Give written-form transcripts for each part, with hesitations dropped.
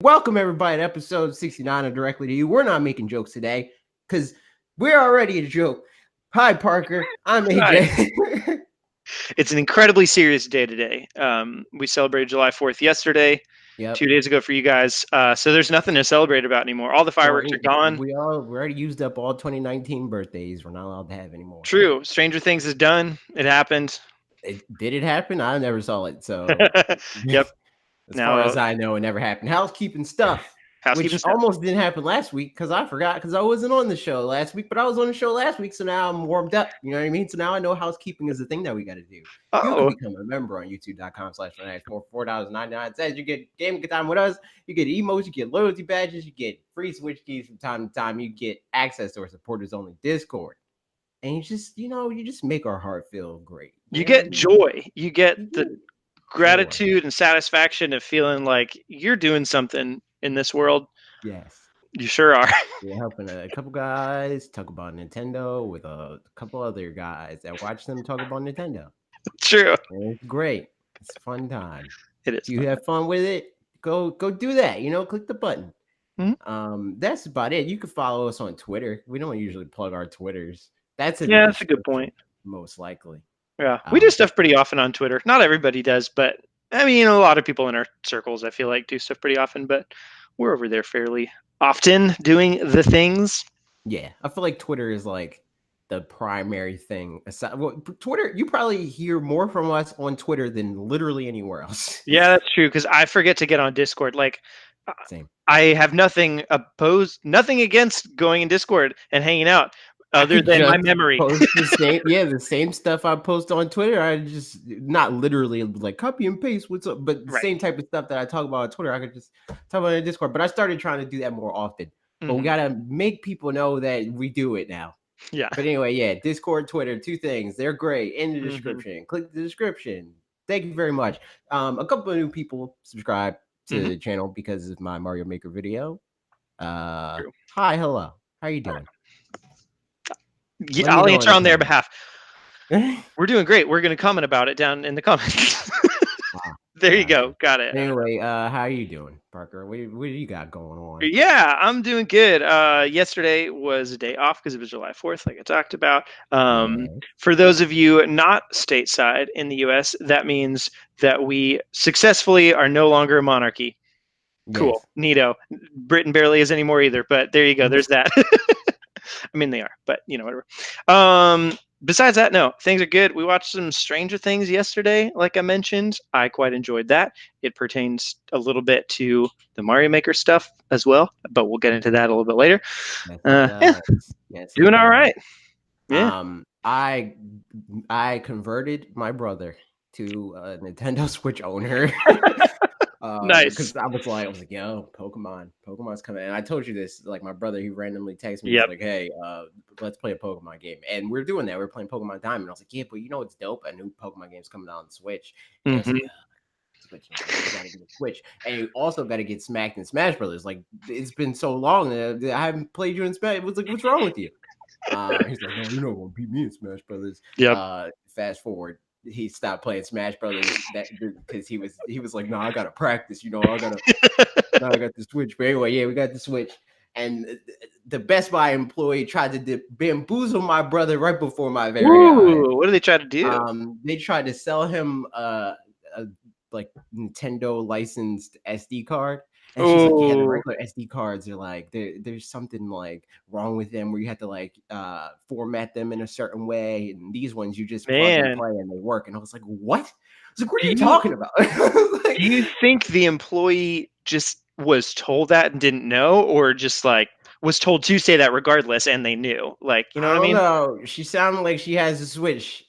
Welcome everybody to episode 69 of Directly to You. We're not making jokes today because we're already a joke. Hi, Parker. I'm AJ. Hi. It's an incredibly serious day today. We celebrated July 4th yesterday, Yep. 2 days ago for you guys. So there's nothing to celebrate about anymore. All the fireworks are gone. We already used up all 2019 birthdays. We're not allowed to have anymore. True. Stranger Things is done. It happened. Did it happen? I never saw it. So, yep. As far as I know, it never happened. Housekeeping stuff. Almost didn't happen last week because I forgot because I wasn't on the show last week, but I was on the show last week, so now I'm warmed up. You know what I mean? So now I know housekeeping is the thing that we got to do. You can become a member on youtube.com/fanatixfour for $4.99. You get game time with us. You get emotes, you get loyalty badges, you get free Switch keys from time to time. You get access to our supporters only Discord, and you just make our heart feel great. You get joy. You get the gratitude and satisfaction of feeling like you're doing something in this world. Yes. You sure are. We're helping a couple guys talk about Nintendo with a couple other guys that watch them talk about Nintendo. True. And it's great. It's a fun time. It is. If you have fun with it, go do that. Click the button. Mm-hmm. That's about it. You can follow us on Twitter. We don't usually plug our Twitters. That's a good point. Most likely. Yeah, we do stuff pretty often on Twitter. Not everybody does, but I mean, a lot of people in our circles, I feel like, do stuff pretty often, but we're over there fairly often doing the things. Yeah, I feel like Twitter is like the primary thing. Twitter, you probably hear more from us on Twitter than literally anywhere else. Yeah, that's true, because I forget to get on Discord. Like, same. I have nothing against going in Discord and hanging out. Other than my memory. The same stuff I post on Twitter. I just not literally like copy and paste what's up, but the same type of stuff that I talk about on Twitter, I could just talk about in Discord. But I started trying to do that more often. But we gotta make people know that we do it now. Yeah. But anyway, Discord, Twitter, two things. They're great in the description. Click the description. Thank you very much. A couple of new people subscribe to the channel because of my Mario Maker video. Hi, hello. How are you doing? I'll answer on their behalf. We're doing great. We're going to comment about it down in the comments. There you go. Got it. Anyway, how are you doing, Parker? What do you got going on? Yeah, I'm doing good. Yesterday was a day off because it was July 4th, like I talked about. For those of you not stateside in the U.S., that means that we successfully are no longer a monarchy. Cool. Yes. Neato. Britain barely is anymore either, but there you go. There's that. I mean, they are, but whatever. Besides that, no, things are good. We watched some Stranger Things yesterday, like I mentioned. I quite enjoyed that. It pertains a little bit to the Mario Maker stuff as well, but we'll get into that a little bit later. Doing all right. Yeah. I converted my brother to a Nintendo Switch owner. Nice. Because I was like, yo, Pokemon's coming. And I told you this, like my brother, he randomly texted me, he's like, hey, let's play a Pokemon game. And we're doing that. We're playing Pokemon Diamond. I was like, yeah, but it's dope. A new Pokemon game's coming out on the Switch. And I was like, Switch, you gotta get a Switch. And you also gotta get smacked in Smash Brothers. Like, it's been so long that I haven't played you in Smash. It was like, what's wrong with you? He's like, no, you're not gonna beat me in Smash Brothers. Fast forward. He stopped playing Smash Brothers because he was like, no, I gotta practice. I got the Switch. But anyway, we got the Switch. And the Best Buy employee tried to bamboozle my brother right before my very eyes. What did they try to do? They tried to sell him a Nintendo licensed SD card. And she's like, yeah, the regular SD cards are like, there's something like wrong with them where you have to like format them in a certain way. And these ones you just plug and play and they work. And I was like, what? I was like, what are you talking about? Do you think the employee just was told that and didn't know, or just like was told to say that regardless and they knew? Like, you know what I mean? No, she sounded like she has a Switch.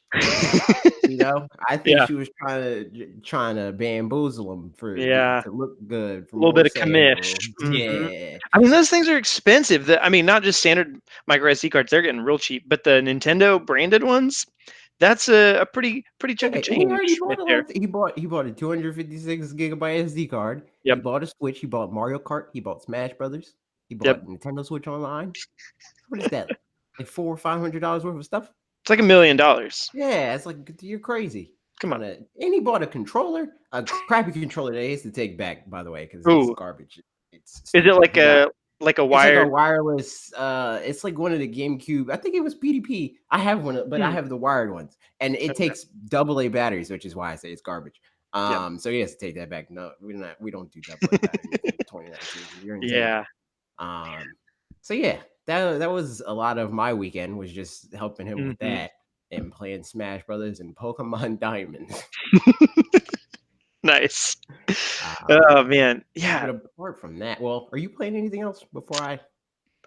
I think she was trying to bamboozle him to look good. A little bit of commish. Yeah. I mean, those things are expensive. Not just standard micro SD cards. They're getting real cheap. But the Nintendo branded ones, that's a pretty chunk of change. He bought a 256 gigabyte SD card. Yep. He bought a Switch. He bought Mario Kart. He bought Smash Brothers. He bought Nintendo Switch Online. What is that? Like $400 or $500 worth of stuff? It's like $1 million. Yeah, it's like, you're crazy. Come on. And he bought a controller, a crappy controller that he has to take back, by the way, because it's garbage. It's Is it stupid. like a It's like a wired? wireless. It's like one of the GameCube. I think it was PDP. I have one, but I have the wired ones, and it Okay. takes AA batteries, which is why I say it's garbage. Yep. So yes, take that back. No, we don't do AA batteries in 2019. You're insane. Yeah. So yeah, that was a lot of my weekend, was just helping him with Mhm. that and playing Smash Brothers and Pokemon Diamonds. Nice. Um, Oh, man. but Yeah. apart from that, well, are you playing anything else before I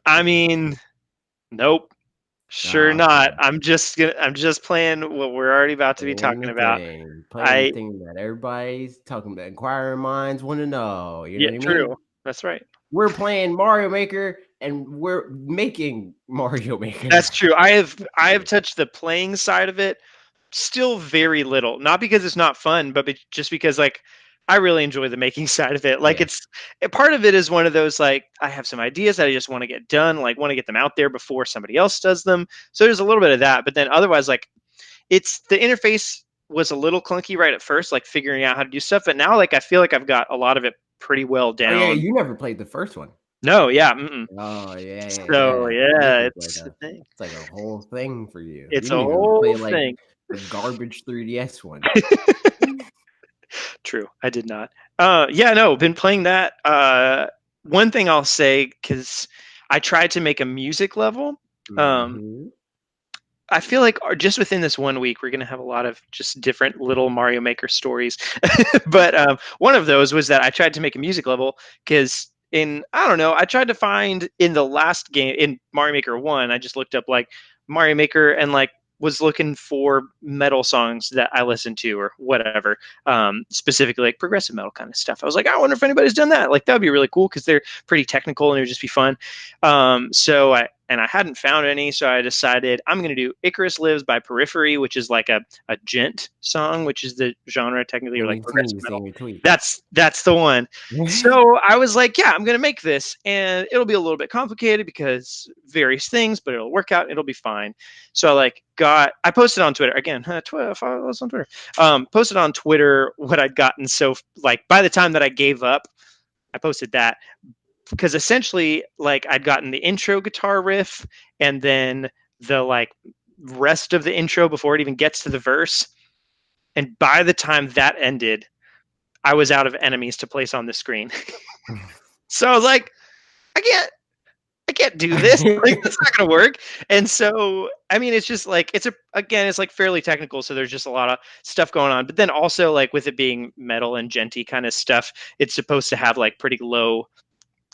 I take it? mean, nope. Sure Okay. not. I'm just playing what we're already about to be Playing talking the about. thing. Playing the I thing that everybody's talking about. Inquiring minds want to know. You know Yeah, what I true. mean? That's right. We're playing Mario Maker and we're making Mario Maker. That's true. I have touched the playing side of it still very little. Not because it's not fun, but just because like I really enjoy the making side of it. Like Yeah. it's part of it is one of those like I have some ideas that I just want to get done, like want to get them out there before somebody else does them. So there's a little bit of that, but then otherwise like it's the interface was a little clunky right at first, like figuring out how to do stuff, but now like I feel like I've got a lot of it pretty well Oh yeah, down. you never played the first one. No, yeah, mm-mm. Oh yeah, So yeah. yeah, It's like a whole thing for you. You it's a didn't even play whole like thing. the garbage 3DS one. True, I did not. Yeah, no, been playing that. One thing I'll say, because I tried to make a music level. Um, Mm-hmm. I feel like just within this 1 week, we're going to have a lot of just different little Mario Maker stories. But one of those was that I tried to make a music level because I don't know, I tried to find in the last game, in Mario Maker 1, I just looked up like Mario Maker and like was looking for metal songs that I listened to or whatever, specifically like progressive metal kind of stuff. I was like, I wonder if anybody's done that. Like, that would be really cool because they're pretty technical and it would just be fun. I hadn't found any, so I decided I'm going to do Icarus Lives by Periphery, which is like a gent song, which is the genre technically, or And like you progressive seen metal. your tweet. That's the one. So I was like, yeah, I'm going to make this, and it'll be a little bit complicated because various things, but it'll work out. It'll be fine. So I posted on Twitter again. Follow us on Twitter. Posted on Twitter what I'd gotten. So like by the time that I gave up, I posted that because essentially like I'd gotten the intro guitar riff and then the like rest of the intro before it even gets to the verse. And by the time that ended, I was out of enemies to place on the screen. So I was like, I can't do this. Like, that's not gonna work. And so, I mean, it's just like it's like fairly technical. So there's just a lot of stuff going on. But then also like with it being metal and genty kind of stuff, it's supposed to have like pretty low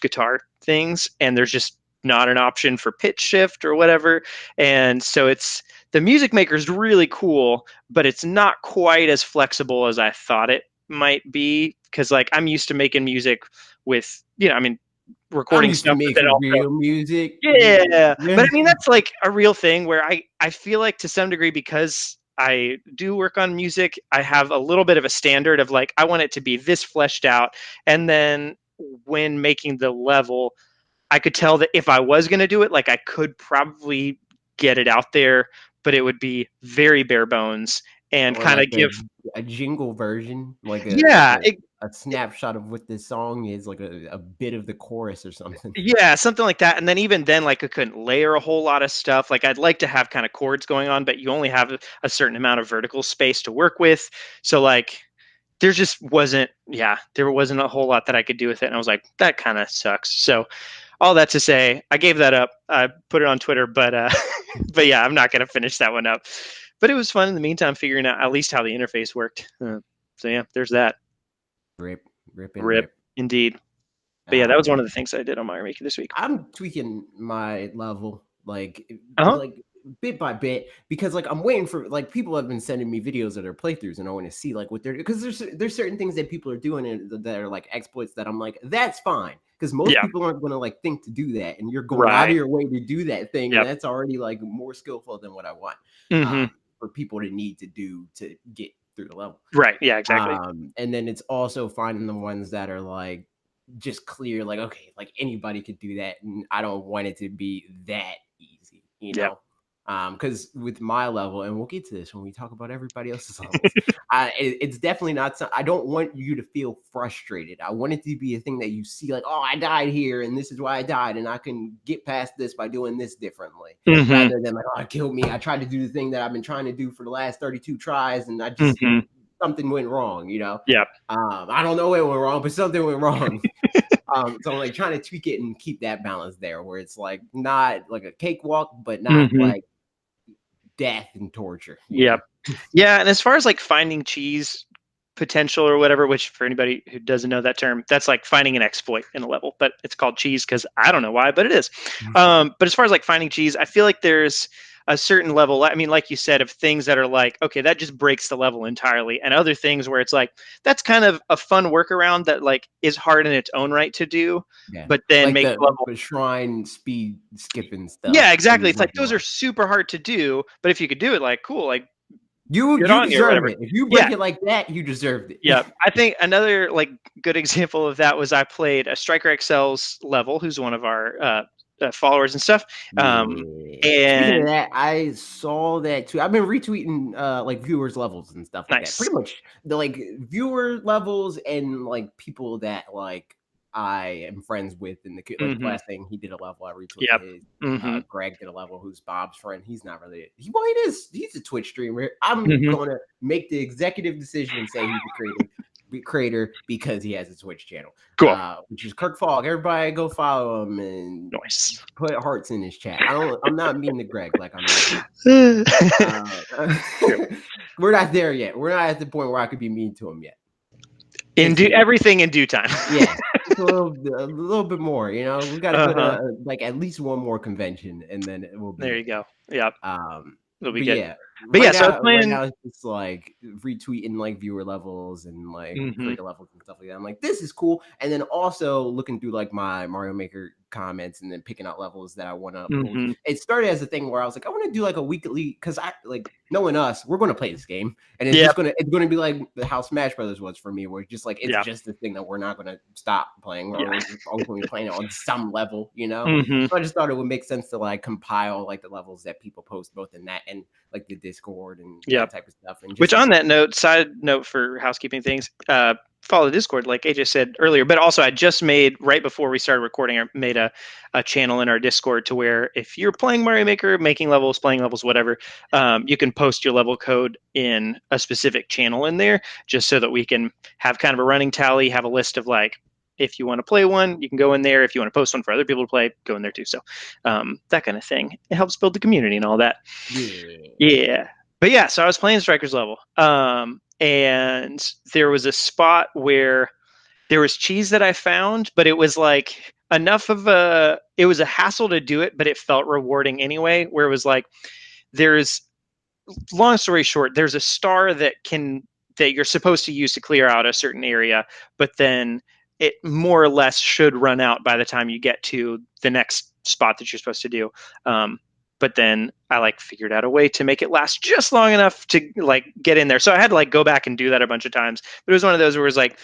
guitar things, and there's just not an option for pitch shift or whatever. And so the music maker is really cool, but it's not quite as flexible as I thought it might be. Because like I'm used to making music with, I mean, I'm recording used to stuff, but then making also real music. yeah. Yeah. But I mean that's like a real thing where I feel like to some degree because I do work on music, I have a little bit of a standard of like I want it to be this fleshed out, and then when making the level, I could tell that if I was going to do it, like I could probably get it out there, but it would be very bare bones and Or kind like of give a jingle version, yeah, a snapshot of what this song is, like a bit of the chorus or something. yeah, something like that. And then even then, like I couldn't layer a whole lot of stuff. Like I'd like to have kind of chords going on, but you only have a certain amount of vertical space to work with. So like there wasn't a whole lot that I could do with it. And I was like, that kind of sucks. So all that to say, I gave that up. I put it on Twitter, but but yeah, I'm not gonna finish that one up. But it was fun in the meantime figuring out at least how the interface worked. So yeah, there's that. Rip, rip, and Rip, rip. indeed. But yeah, that was Um, one of the things I did on Mario Maker this week. I'm tweaking my level Uh huh. like bit by bit, because like I'm waiting for, like, people have been sending me videos of their playthroughs and I want to see like what they're, because there's certain things that people are doing that are like exploits that I'm like, that's fine, because most Yeah. people aren't going to like think to do that, and you're going out of Right. your way to do that thing, and Yep. that's already like more skillful than what I want Mm-hmm. for people to need to do to get through the level. Right. Yeah. Exactly. And then it's also finding the ones that are like just clear, like, okay, like anybody could do that, and I don't want it to be that easy, you Yep. know? Because with my level, and we'll get to this when we talk about everybody else's levels, it's definitely not. I don't want you to feel frustrated. I want it to be a thing that you see, like, oh, I died here, and this is why I died, and I can get past this by doing this differently, rather than like, oh, it killed me. I tried to do the thing that I've been trying to do for the last 32 tries, and I just something went wrong. Yeah. I don't know what went wrong, but something went wrong. So I'm like trying to tweak it and keep that balance there, where it's like not like a cakewalk, but not like death and torture. Yeah. And as far as like finding cheese potential or whatever, which for anybody who doesn't know that term, that's like finding an exploit in a level, but it's called cheese because I don't know why, but it is. But as far as like finding cheese, I feel like there's a certain level, I mean, like you said, of things that are like, okay, that just breaks the level entirely, and other things where it's like, that's kind of a fun workaround that like is hard in its own right to do, but then like make the level shrine speed skipping stuff. Yeah, exactly. It's like those are super hard to do, but if you could do it, like, cool, like you deserve it. If you break it like that, you deserved it. Yeah, I think another like good example of that was I played a Striker XL's level, who's one of our followers and stuff. Speaking of that, I saw that too. I've been retweeting like viewers levels and stuff like that. Pretty much the like viewer levels and like people that like I am friends with in the like last thing he did a level, I retweeted his. Greg did a level, who's Bob's friend. He's not really well, it is. He's a Twitch streamer. I'm gonna make the executive decision and say he's a creator because he has a Twitch channel. Cool. Which is Kirk Fogg. Everybody go follow him and put hearts in his chat. I'm not mean to Greg like I'm we're not there yet. We're not at the point where I could be mean to him yet. Everything in due time. Yeah. A little bit more, we got to go to like at least one more convention, and then it will be there. You go. Yeah. It'll be good. Yeah, but right yeah, now, so right now it's just like retweeting like viewer levels and like creator levels and stuff like that. I'm like, this is cool, and then also looking through like my Mario Maker comments and then picking out levels that I want to. It started as a thing where I was like, I want to do like a weekly, because I like knowing us, we're going to play this game, and it's just it's going to be like how Smash Brothers was for me, where it's just like it's just the thing that we're not going to stop playing. We're always going to be playing it on some level, So I just thought it would make sense to like compile like the levels that people post both in that and like the Discord and that type of stuff. And just, which on that note, side note for housekeeping things, follow the Discord like AJ said earlier, but also I just made, right before we started recording, I made a channel in our Discord to where if you're playing Mario Maker, making levels, playing levels, whatever, you can post your level code in a specific channel in there, just so that we can have kind of a running tally, have a list of like, if you want to play one, you can go in there. If you want to post one for other people to play, go in there too. So that kind of thing. It helps build the community and all that. Yeah. But yeah, so I was playing Striker's level. And there was a spot where there was cheese that I found, but it was like enough of it was a hassle to do it, but it felt rewarding anyway, where it was like, long story short, there's a star that you're supposed to use to clear out a certain area, but then it more or less should run out by the time you get to the next spot that you're supposed to do. But then I like figured out a way to make it last just long enough to like get in there. So I had to like go back and do that a bunch of times. But it was one of those where it was like,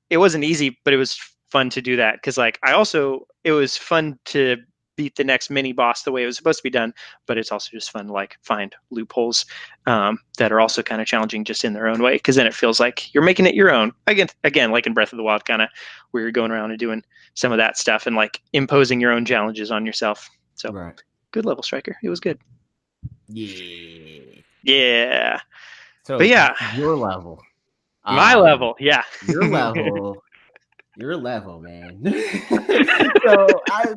it wasn't easy, but it was fun to do that. Because like it was fun to beat the next mini boss the way it was supposed to be done. But it's also just fun to like find loopholes that are also kind of challenging just in their own way. Because then it feels like you're making it your own. Again, like in Breath of the Wild, kind of where you're going around and doing some of that stuff and like imposing your own challenges on yourself. So good level, Striker. It was good. Yeah. So but yeah, your level. My level, yeah. Your level, man. So I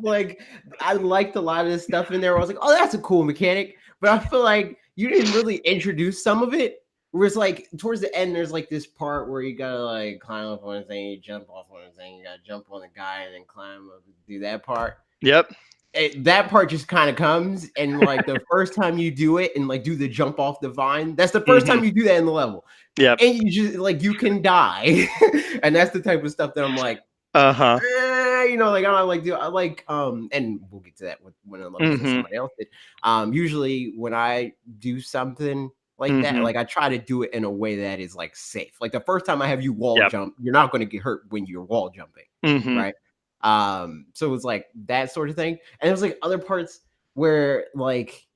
liked a lot of this stuff in there. I was like, oh, that's a cool mechanic. But I feel like you didn't really introduce some of it. Where it's like towards the end, there's like this part where you gotta like climb up on a thing, you jump off on a thing, you gotta jump on the guy and then climb up and do that part. Yep. That part just kind of comes, and like the first time you do it and like do the jump off the vine, that's the first time you do that in the level. Yeah, and you just like you can die, and that's the type of stuff that I'm like, like I like and we'll get to that when the levels that somebody else did. Usually when I do something like that, like I try to do it in a way that is like safe. Like the first time I have you wall jump, you're not going to get hurt when you're wall jumping, right? So it was like that sort of thing. And it was like other parts where like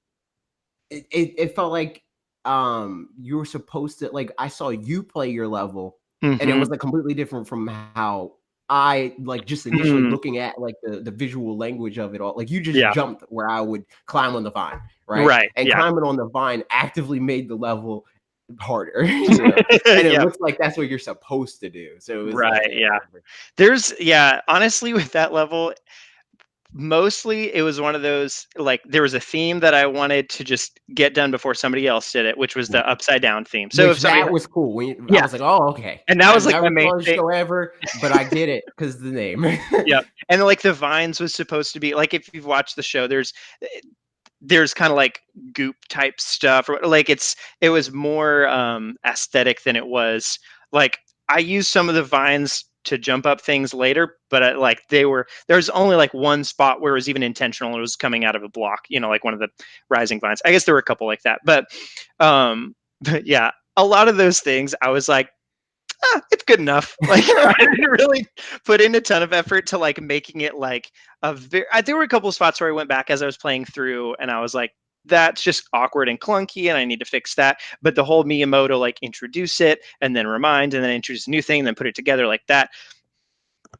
it felt like you were supposed to, like, I saw you play your level, and it Mm-hmm. was like completely different from how I, like, just initially looking at like the visual language of it all. Like, you just Yeah. jumped where I would climb on the vine, right? Right. And Yeah. climbing on the vine actively made the level harder, you know. And it Yeah. looks like that's what you're supposed to do. So it was like, Right. yeah, Yeah. Honestly, with that level, mostly it was one of those, like, there was a theme that I wanted to just get done before somebody else did it, which was the right. upside down theme. So Which if somebody, that was cool. I yeah, was like, oh, okay. and that was I've like my never main saw the thing. show ever, but I get it because the name. Yeah. And like the vines was supposed to be like, if you've watched the show, there's kind of like goop type stuff, or like it was more aesthetic than it was like, I used some of the vines to jump up things later, but like there's only like one spot where it was even intentional. It was coming out of a block, like one of the rising vines. I guess there were a couple like that, but yeah, a lot of those things I was like, it's good enough. Like, I didn't really put in a ton of effort to like making it like there were a couple of spots where I went back as I was playing through, and I was like, that's just awkward and clunky, and I need to fix that. But the whole Miyamoto, like, introduce it and then remind and then introduce a new thing and then put it together like that,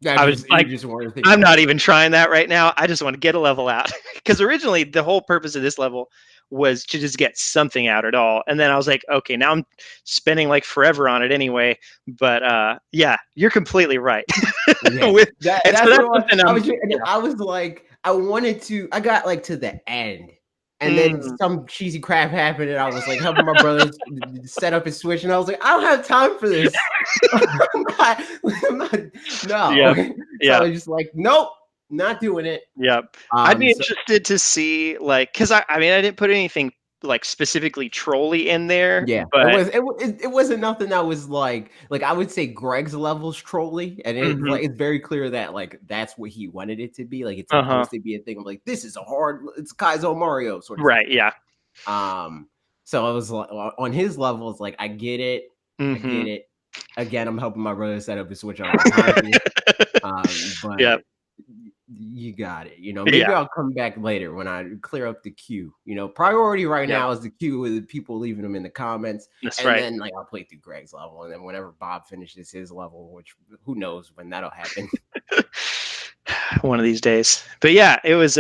I was You like, just want to think, I'm not okay. even trying that right now. I just want to get a level out. Because originally the whole purpose of this level was to just get something out at all. And then I was like, okay, now I'm spending like forever on it anyway. But yeah, you're completely right. Yeah, And so that's what that's something I was like, I got like to the end, and then Mm, some cheesy crap happened, and I was like helping my brother set up his Switch, and I was like, I don't have time for this. I'm not, no. yep. So I Yeah. was just like, nope, not doing it. Yep. I'd be So interested to see, like, because I mean, I didn't put anything like specifically trolly in there, yeah, but it wasn't nothing that was like I would say Greg's levels trolly, and mhm. it's very clear that like that's what he wanted it to be. Like it's Uh-huh. supposed to be a thing of like this is a hard, it's Kaizo Mario sort of Right. situation. Yeah. Um, so I was like on his levels, like I get Hmm. it. Again, I'm helping my brother set up his Switch. I don't have time for this. Yep. But you got it. Yeah. Maybe I'll come back later when I clear up the queue. Priority right Yep. now is the queue with people leaving them in the comments, That's and right. then like I'll play through Greg's level, and then whenever Bob finishes his level, which who knows when that'll happen. One of these days. But yeah, it was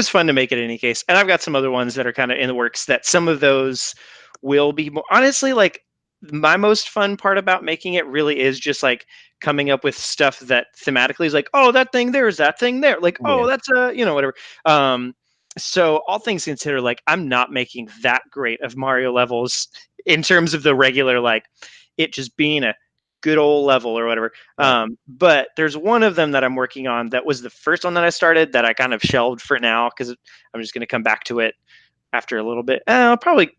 fun to make it in any case. And I've got some other ones that are kind of in the works, that some of those will be more, honestly, like, my most fun part about making it really is just like coming up with stuff that thematically is like, oh, that thing there is that thing there. Like, oh, Yeah, that's whatever. Um so all things considered, like, I'm not making that great of Mario levels in terms of the regular, like, it just being a good old level or whatever. right. But there's one of them that I'm working on that was the first one that I started that I kind of shelved for now, because I'm just going to come back to it after a little bit. I'll probably,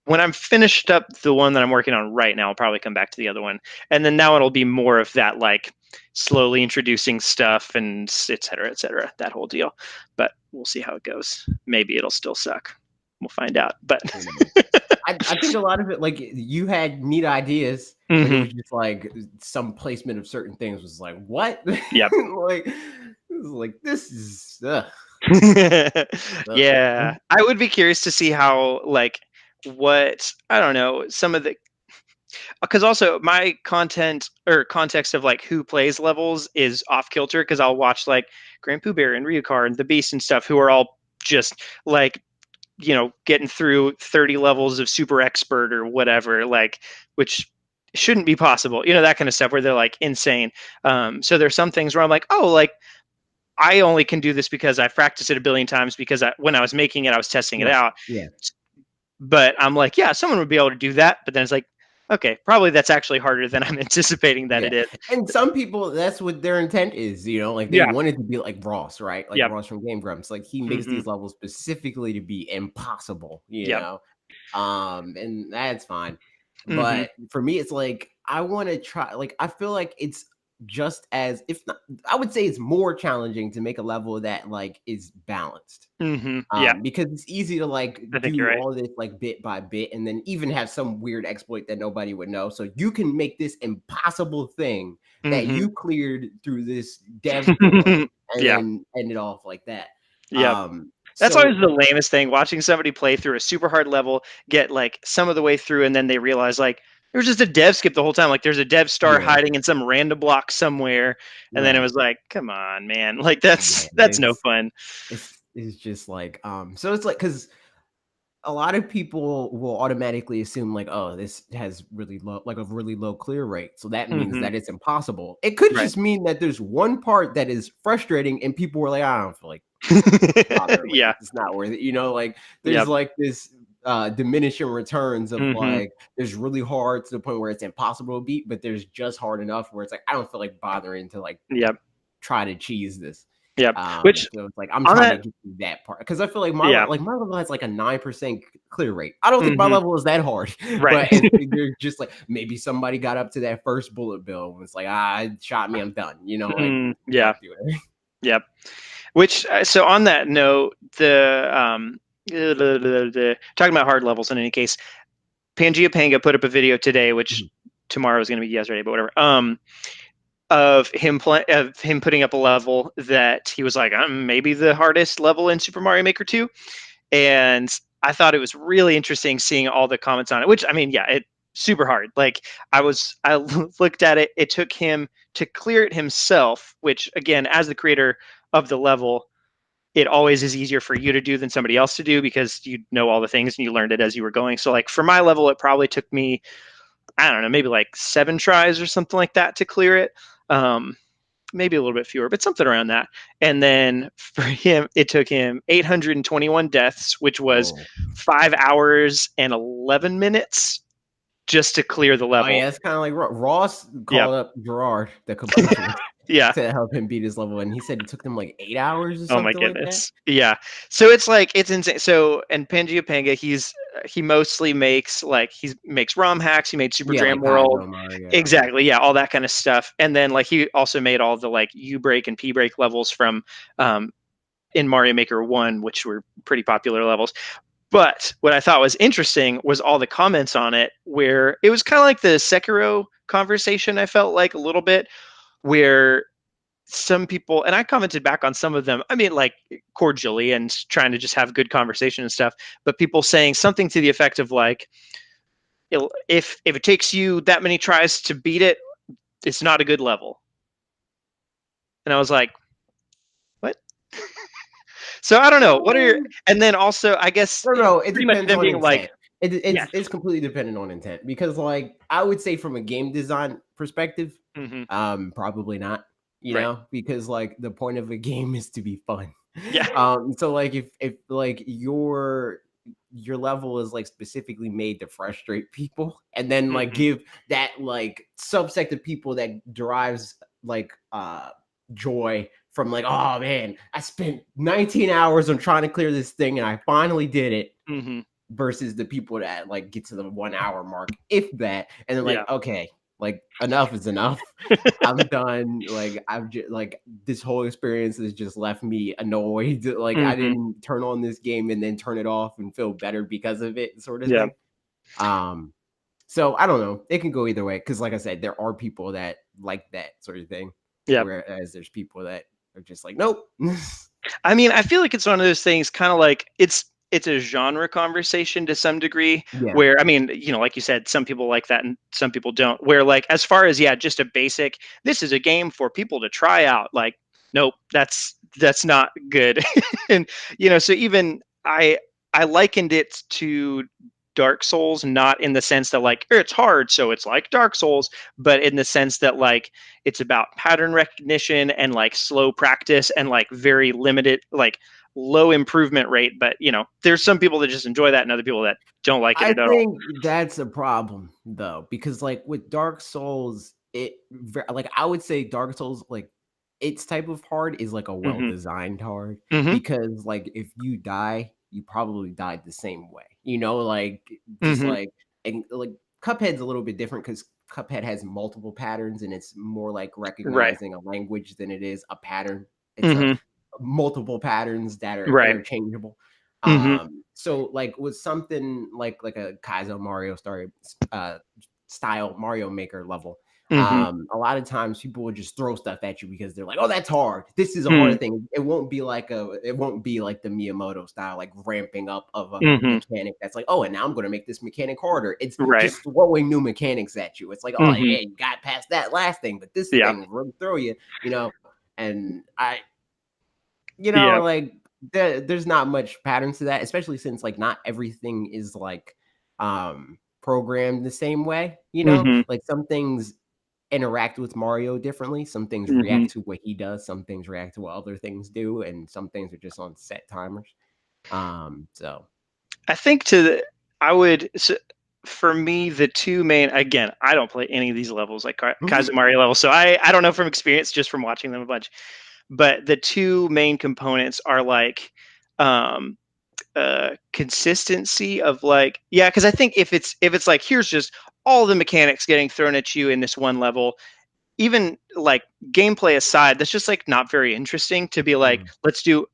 when I'm finished up the one that I'm working on right now, I'll probably come back to the other one. And then now it'll be more of that, like, slowly introducing stuff and et cetera, that whole deal. But we'll see how it goes. Maybe it'll still suck. We'll find out. But Who knows? I think a lot of it, like you had neat ideas, but it mm-hmm. was just like some placement of certain things was like, what? Yep. Like, it was like this is ugh. Yeah, I would be curious to see how, like, what, I don't know, some of the, because also my content or context of like who plays levels is off kilter, because I'll watch like Grand Pooh Bear and Ryukar and the Beast and stuff, who are all just like, getting through 30 levels of super expert or whatever, like, which shouldn't be possible, that kind of stuff, where they're like insane. So there's some things where I'm like, oh, like, I only can do this because I've practiced it a billion times, because when I was making it, I was testing it Right. out. Yeah. But I'm like, yeah, someone would be able to do that. But then it's like, okay, probably that's actually harder than I'm anticipating that Yeah. it is. And some people, that's what their intent is, like they Yeah. wanted to be like Ross, right? Like Yep. Ross from Game Grumps. Like he makes Hmm. these levels specifically to be impossible, Yep. and that's fine. Hmm. But for me, it's like I want to try, like I feel like it's just as, if not, I would say it's more challenging to make a level that like is balanced. Hmm. Yeah. Because it's easy to like I think do you're right. all this like bit by bit, and then even have some weird exploit that nobody would know. So you can make this impossible thing that Hmm. you cleared through this dev build, and Yeah. then end it off like that. Yep. Um, That's So always the lamest thing, watching somebody play through a super hard level, get like some of the way through, and then they realize like there's just a dev skip the whole time. Like there's a dev star yeah, hiding in some random block somewhere, and then it right. was like, come on, man, like Yeah, that's no fun. it's just like so it's like because a lot of people will automatically assume like, oh, this has really low, like a really low clear rate, so that means Hmm. that it's impossible. It could Right. just mean that there's one part that is frustrating, and people were like, I don't feel like bothering with Yeah. this. It's not worth it. You know, like there's Yep. like this diminishing returns of Hmm. like there's really hard to the point where it's impossible to beat, but there's just hard enough where it's like I don't feel like bothering to like Yep. try to cheese this. Yep. Which So it's like I'm on trying to that, get through that part because I feel like yeah. my level has like a 9% clear rate. I don't think my Hmm. level is that hard, Right. but they're just like maybe somebody got up to that first bullet bill and was like, it shot me, I'm done. You know, like Yeah. not doing it. Yep. Which so on that note, talking about hard levels in any case, Pangea Panga put up a video today, which Mhm. tomorrow is going to be yesterday, but whatever. Of him putting up a level that he was like, maybe the hardest level in Super Mario Maker 2, and I thought it was really interesting seeing all the comments on it. Which I mean, yeah, it super hard. Like I looked at it. It took him to clear it himself, which again, as the creator of the level, it always is easier for you to do than somebody else to do because you know all the things and you learned it as you were going. So like for my level, it probably took me, I don't know, maybe like 7 tries or something like that to clear it. Um, Maybe a little bit fewer, but something around that. And then for him, it took him 821 deaths, which was Oh. 5 hours and 11 minutes just to clear the Oh level. yeah, it's kind of like Ross Yep. called up Gerard, the completionist, Yeah. to help him beat his level, and he said it took him like 8 hours or Oh my something like that. goodness. Yeah. So it's like it's insane. So and Pangea Panga, he mostly makes like he makes ROM hacks. He made Super Yeah, Jam like World. Kaizo Mario. Yeah. Exactly. Yeah, all that kind of stuff. And then like he also made all the like U break and P break levels from um in Mario Maker 1, which were pretty popular levels. But what I thought was interesting was all the comments on it, where it was kind of like the Sekiro conversation. I felt like a little bit where some people, and I commented back on some of them, I mean, like cordially and trying to just have good conversation and stuff, but people saying something to the effect of like, if it takes you that many tries to beat it, it's not a good level. And I was like, what? So I don't know. What are your, Um, and then also, I guess, I don't know. It pretty much depends them on being like, intent. yes. It's completely dependent on intent because, like, I would say from a game design perspective, Hmm. probably not. You Right. know, because like the point of a game is to be fun. Yeah. So like if like your level is like specifically made to frustrate people, and then like Hmm. give that like subsect of people that derives like joy from like, oh man, I spent 19 hours on trying to clear this thing and I finally did it, Hmm. versus the people that like get to the 1 hour mark, if that, and they're Yeah. like, okay, like enough is enough. I'm done. Like I've just like this whole experience has just left me annoyed. Like I Hmm. didn't turn on this game and then turn it off and feel better because of it, sort of Yeah. thing. Um, so I don't know. It can go either way because, like I said, there are people that like that sort of thing, Yeah. whereas there's people that are just like, nope. I mean, I feel like it's one of those things, kind of like it's a genre conversation to some degree. Yeah. Where I mean, like you said, some people like that and some people don't. Where like as far as yeah, just a basic, this is a game for people to try out. Like, nope, that's not good. And so even I likened it to Dark Souls, not in the sense that like it's hard, so it's like Dark Souls, but in the sense that like it's about pattern recognition and like slow practice and like very limited, like low improvement rate. But there's some people that just enjoy that and other people that don't like it I at all. think that's a problem though, because like with Dark Souls, like I would say Dark Souls, like its type of hard is like a well Hmm. designed hard, Hmm. because like if you die, you probably died the same way, like just Hmm. like, and like Cuphead's a little bit different because Cuphead has multiple patterns and it's more like Right. recognizing a language than it is a pattern. It's a Hmm. multiple patterns that are Right. interchangeable. Hmm. So like with something like a Kaizo Mario story style Mario Maker level, Mm-hmm. A lot of times people will just throw stuff at you because they're like, "Oh, that's hard. This is a Mm-hmm. hard thing." It won't be like the Miyamoto style, like ramping up of a Mm-hmm. mechanic that's like, "Oh, and now I'm going to make this mechanic harder." It's Right. just throwing new mechanics at you. It's like, "Oh, Mm-hmm. yeah, you got past that last thing, but this Yeah. thing will really throw you," you know. And Yeah. like there's not much patterns to that, especially since like not everything is like programmed the same way, Mm-hmm. like some things interact with Mario differently, some things Mm-hmm. react to what he does, some things react to what other things do, and some things are just on set timers. So I think for me, the two main, again, I don't play any of these levels like Kaiser Mario levels, so I don't know from experience, just from watching them a bunch. But the two main components are like um, consistency of like, yeah, because I think if it's like here's just all the mechanics getting thrown at you in this one level, even like gameplay aside, that's just like not very interesting to be like, mhm. let's do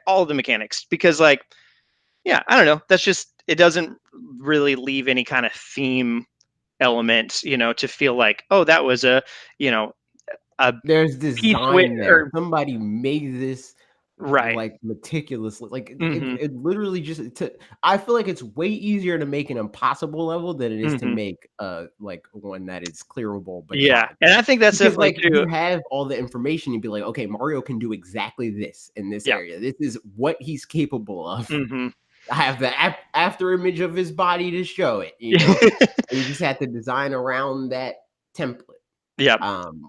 all the mechanics because like yeah, I don't know. That's just it doesn't really leave any kind of theme element, to feel like, oh, that was you know, a There's piece with design there. or Somebody made this right. like meticulously. Like Mhm. it literally I feel like it's way easier to make an impossible level than it is to Mhm. make like one that is clearable but Yeah. not. And I think that's Because definitely like too. you have all the information, you'd be like, okay, Mario can do exactly this in this Yeah. area. This is what he's capable of. Mhm. I have the after image of his body to show it. And you just have to design around that template. Yep.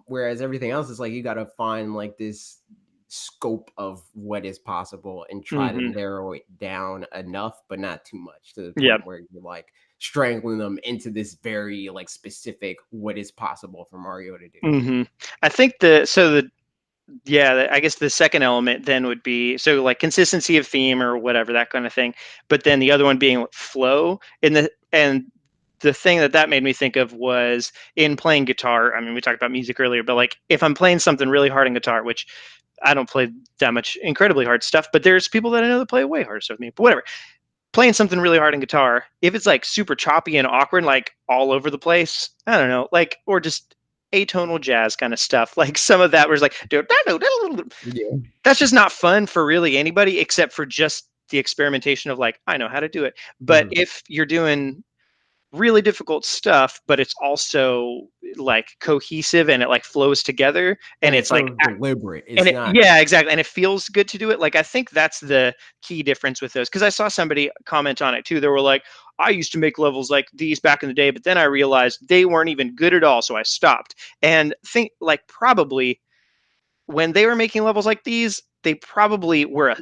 Whereas everything else is like you gotta find like this scope of what is possible and try to Mhm. narrow it down enough, but not too much to the Yep. point where you're like strangling them into this very like specific what is possible for Mario to do. Mhm. I think I guess the second element then would be so like consistency of theme or whatever that kind of thing, but then the other one being flow. And the thing that made me think of was in playing guitar. I mean, we talked about music earlier, but like if I'm playing something really hard on guitar, which I don't play that much incredibly hard stuff, but there's people that I know that play way harder stuff than me. But whatever, playing something really hard on guitar, if it's like super choppy and awkward, like all over the place, I don't know, like or just atonal jazz kind of stuff, like some of that was like Yeah. that's just not fun for really anybody except for just the experimentation of like I know how to do it. But Mhm. if you're doing really difficult stuff, but it's also like cohesive and it like flows together and And it it's like feels deliberate. and It's it not yeah, exactly, and it feels good to do it. Like, I think that's the key difference with those. Because I saw somebody comment on it too. They were like, "I used to make levels like these back in the day, but then I realized they weren't even good at all, so I stopped." And think like probably when they were making levels like these, they probably were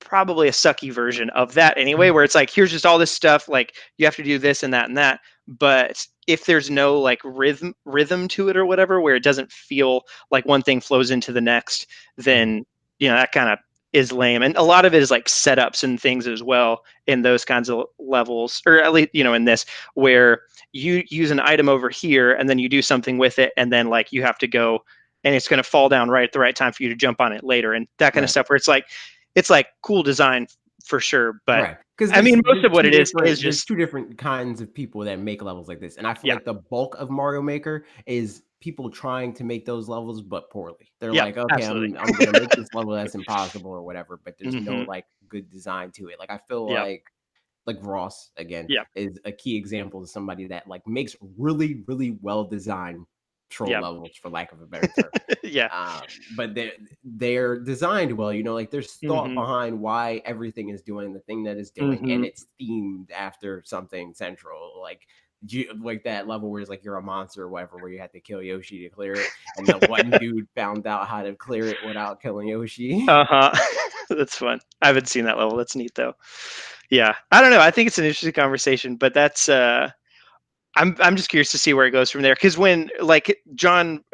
probably a sucky version of that anyway, where it's like, here's just all this stuff, like you have to do this and that and that. But if there's no like rhythm to it or whatever, where it doesn't feel like one thing flows into the next, Mhm. then that kind of is lame. And a lot of it is like setups and things as well in those kinds of levels, or at least in this, where you use an item over here and then you do something with it, and then like you have to go and it's going to fall down right at the right time for you to jump on it later, and that kind of Right. stuff where it's like cool design for sure, but Right, because I mean most of what it is there's just 2 different kinds of people that make levels like this, and I feel yeah, like the bulk of Mario Maker is people trying to make those levels, but poorly. They're yep, like, "Okay, absolutely. I'm gonna make this level that's impossible or whatever," but there's no, Hmm. like, good design to it. Like, I feel Yep. like Ross, again, Yep. is a key example of somebody that, like, makes really, really well-designed troll Yep. levels, for lack of a better term. Yeah. But they're designed well, like there's thought Hmm. behind why everything is doing the thing that it's doing, and Hmm. it's themed after something central, like that level where it's like you're a monster or whatever, where you have to kill Yoshi to clear it, and the one dude found out how to clear it without killing Yoshi. Uh-huh. That's fun. I haven't seen that level. That's neat though. Yeah, I don't know, I think it's an interesting conversation, but that's I'm just curious to see where it goes from there. Because when like John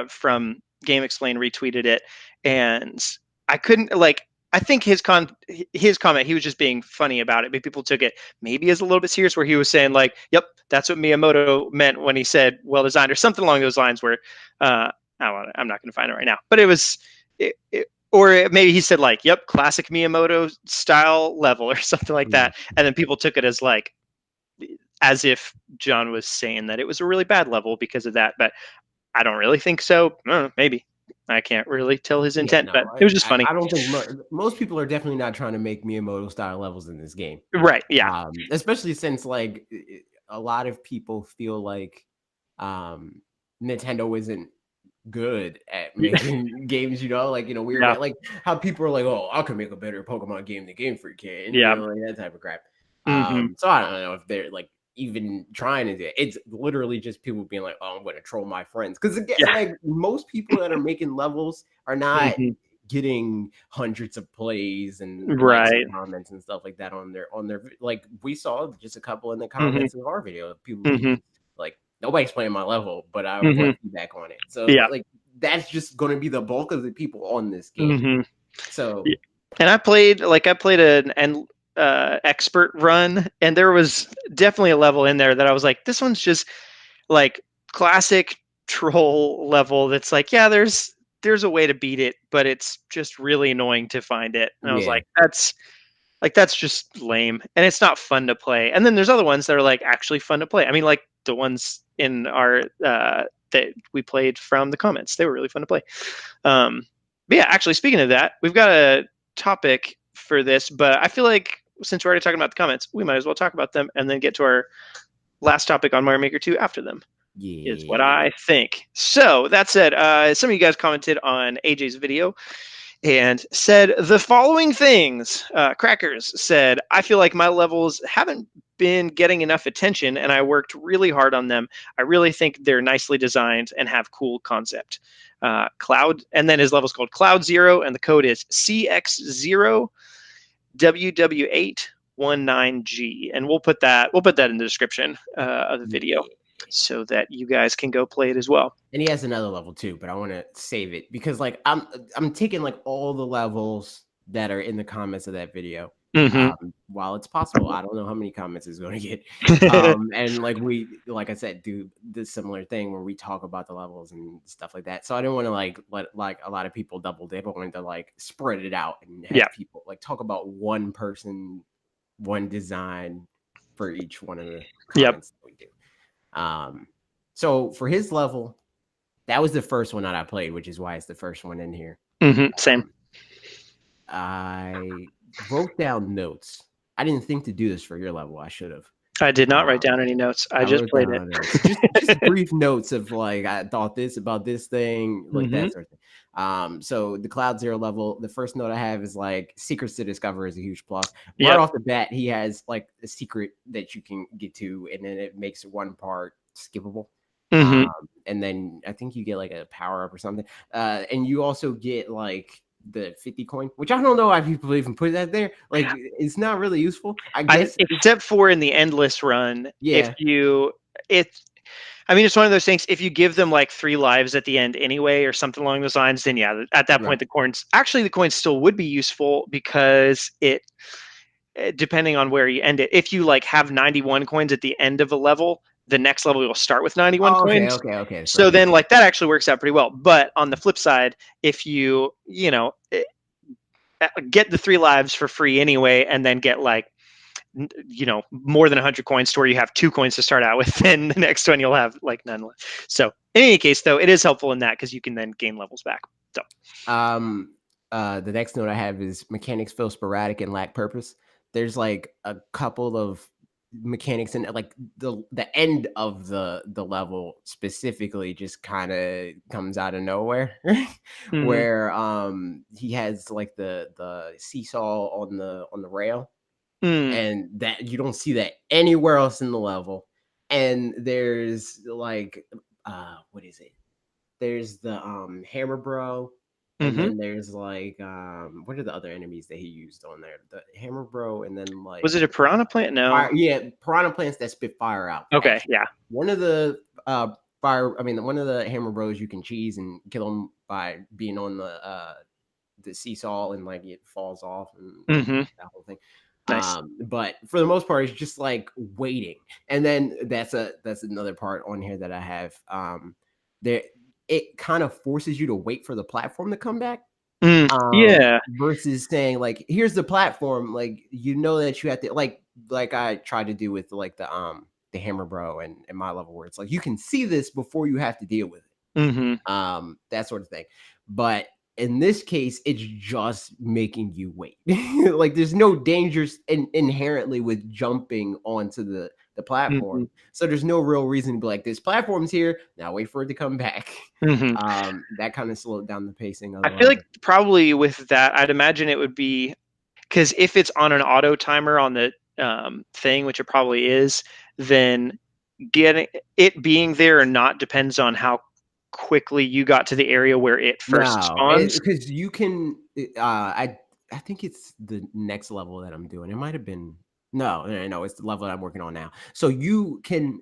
from Game Explain retweeted it, and I couldn't like I think his comment, he was just being funny about it, but people took it maybe as a little bit serious, where he was saying like, "Yep, that's what Miyamoto meant when he said well designed," or something along those lines. Where I'm not going to find it right now, but it was. Or maybe he said like, "Yep, classic Miyamoto style level," or something like Mm. that, and then people took it as if John was saying that it was a really bad level because of that. But I don't really think so. Maybe. I can't really tell his intent, but it was just funny. I don't think most people are definitely not trying to make Miyamoto style levels in this game. Right, yeah. Especially since like a lot of people feel like Nintendo isn't good at making games, like, weird, Yeah. like how people are like, oh, I can make a better Pokemon game than Game Freak can, Yeah. like that type of crap. Mm-hmm. So I don't know if they're like even trying to do it. It's literally just people being like, oh, I'm going to troll my friends. Because again, like most people that are making levels are not getting hundreds of plays and likes and comments and stuff like that on their like we saw just a couple in the comments of our video of people being like, nobody's playing my level, but I want feedback on it. So like that's just going to be the bulk of the people on this game. So and I played an expert run, and there was definitely a level in there that I was like, this one's just like classic troll level that's like, yeah, there's a way to beat it, but it's just really annoying to find it. And I was like, that's just lame, and it's not fun to play. And then there's other ones that are like actually fun to play. I mean, like the ones in our that we played from the comments, they were really fun to play. But yeah, actually, speaking of that, we've got a topic for this, but I feel like since we're already talking about the comments, we might as well talk about them and then get to our last topic on Mario Maker 2 after them. Is what I think. So that said, some of you guys commented on AJ's video and said the following things. Crackers said, I feel like my levels haven't been getting enough attention, and I worked really hard on them. I really think they're nicely designed and have cool concept. Cloud, and then his level's called Cloud Zero, and the code is CX0WW819G, and we'll put that in the description of the video so that you guys can go play it as well. And he has another level too, but I want to save it because like I'm taking like all the levels that are in the comments of that video. While it's possible, I don't know how many comments it's going to get. And like I said, do this similar thing where we talk about the levels and stuff like that. So I didn't want to like let like a lot of people double dip. I wanted to like spread it out and have people like talk about one person, one design for each one of the comments that we do. So for his level, that was the first one that I played, which is why it's the first one in here. Same. I wrote down notes. I didn't think to do this for your level. I should have. I did not write down any notes. I just played it. just brief notes of like, I thought this about this thing, like that sort of thing. So the Cloud Zero level, the first note I have is like secrets to discover is a huge plus. Right off the bat, he has like a secret that you can get to, and then it makes one part skippable. And then I think you get like a power up or something. And you also get like the 50 coin, which I don't know why people even put that there. Like, it's not really useful, I guess. Except for in the endless run. Yeah. I mean, it's one of those things. If you give them like 3 lives at the end anyway, or something along those lines, then yeah, at that point, the coins still would be useful because depending on where you end it, if you like have 91 coins at the end of a level, the next level will start with 91 coins. Okay. So then like that actually works out pretty well. But on the flip side, if you get the 3 lives for free anyway, and then get like, more than 100 coins to where you have 2 coins to start out with, then the next one you'll have like none left. So in any case, though, it is helpful in that because you can then gain levels back. So the next note I have is mechanics feel sporadic and lack purpose. There's like a couple of mechanics and like the end of the level specifically just kind of comes out of nowhere. Where he has like the seesaw on the rail, and that you don't see that anywhere else in the level. And there's like what is it, there's the hammer bro. And then there's like, what are the other enemies that he used on there? The hammer bro, and then like, was it a piranha plant? No. Piranha plants that spit fire out. Okay, actually. yeah. One of the one of the hammer bros you can cheese and kill him by being on the seesaw, and like it falls off and that whole thing. Nice. But for the most part, it's just like waiting. And then that's another part on here that I have. It kind of forces you to wait for the platform to come back. Versus saying like, here's the platform, like that you have to like I tried to do with like the hammer bro and my level, where it's like you can see this before you have to deal with it. That sort of thing. But in this case, it's just making you wait. Like there's no dangers inherently with jumping onto the platform. So there's no real reason to be like, this platform's here. Now wait for it to come back. That kind of slowed down the pacing of I feel like probably with that, I'd imagine it would be because if it's on an auto timer on the thing, which it probably is, then getting it being there or not depends on how quickly you got to the area where it first spawns. Because you can. I think it's the next level that I'm doing. It might have been no, it's the level that I'm working on now. So you can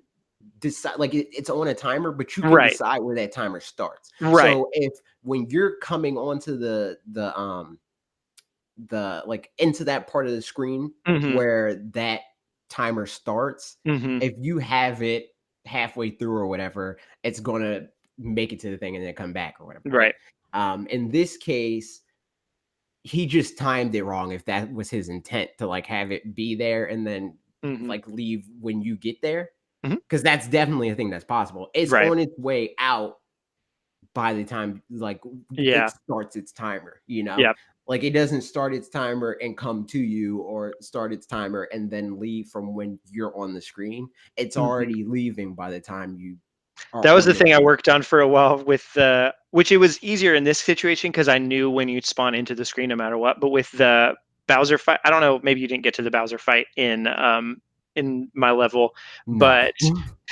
decide, like it's on a timer, but you can decide where that timer starts. So if when you're coming onto the like into that part of the screen where that timer starts, if you have it halfway through or whatever, it's gonna make it to the thing and then come back or whatever. Right. In this case, he just timed it wrong. If that was his intent to like have it be there and then like leave when you get there, because that's definitely a thing that's possible. It's on its way out by the time like it starts its timer, like it doesn't start its timer and come to you or start its timer and then leave from when you're on the screen. It's already leaving by the time you are. That was the thing I worked on for a while with which it was easier in this situation because I knew when you'd spawn into the screen no matter what. But with the Bowser fight, I don't know, maybe you didn't get to the Bowser fight in my level, but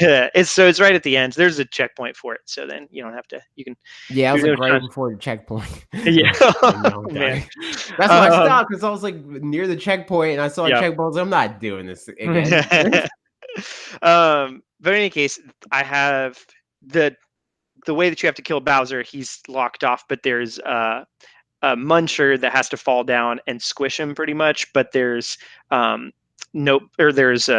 it's right at the end. There's a checkpoint for it, so then you don't have to. You can. Yeah, I was like right before the checkpoint. Yeah, man. That's why I stopped, because I was like near the checkpoint and I saw a checkpoint. I'm not doing this again. But in any case, I have the way that you have to kill Bowser. He's locked off, but there's a muncher that has to fall down and squish him pretty much. But there's there's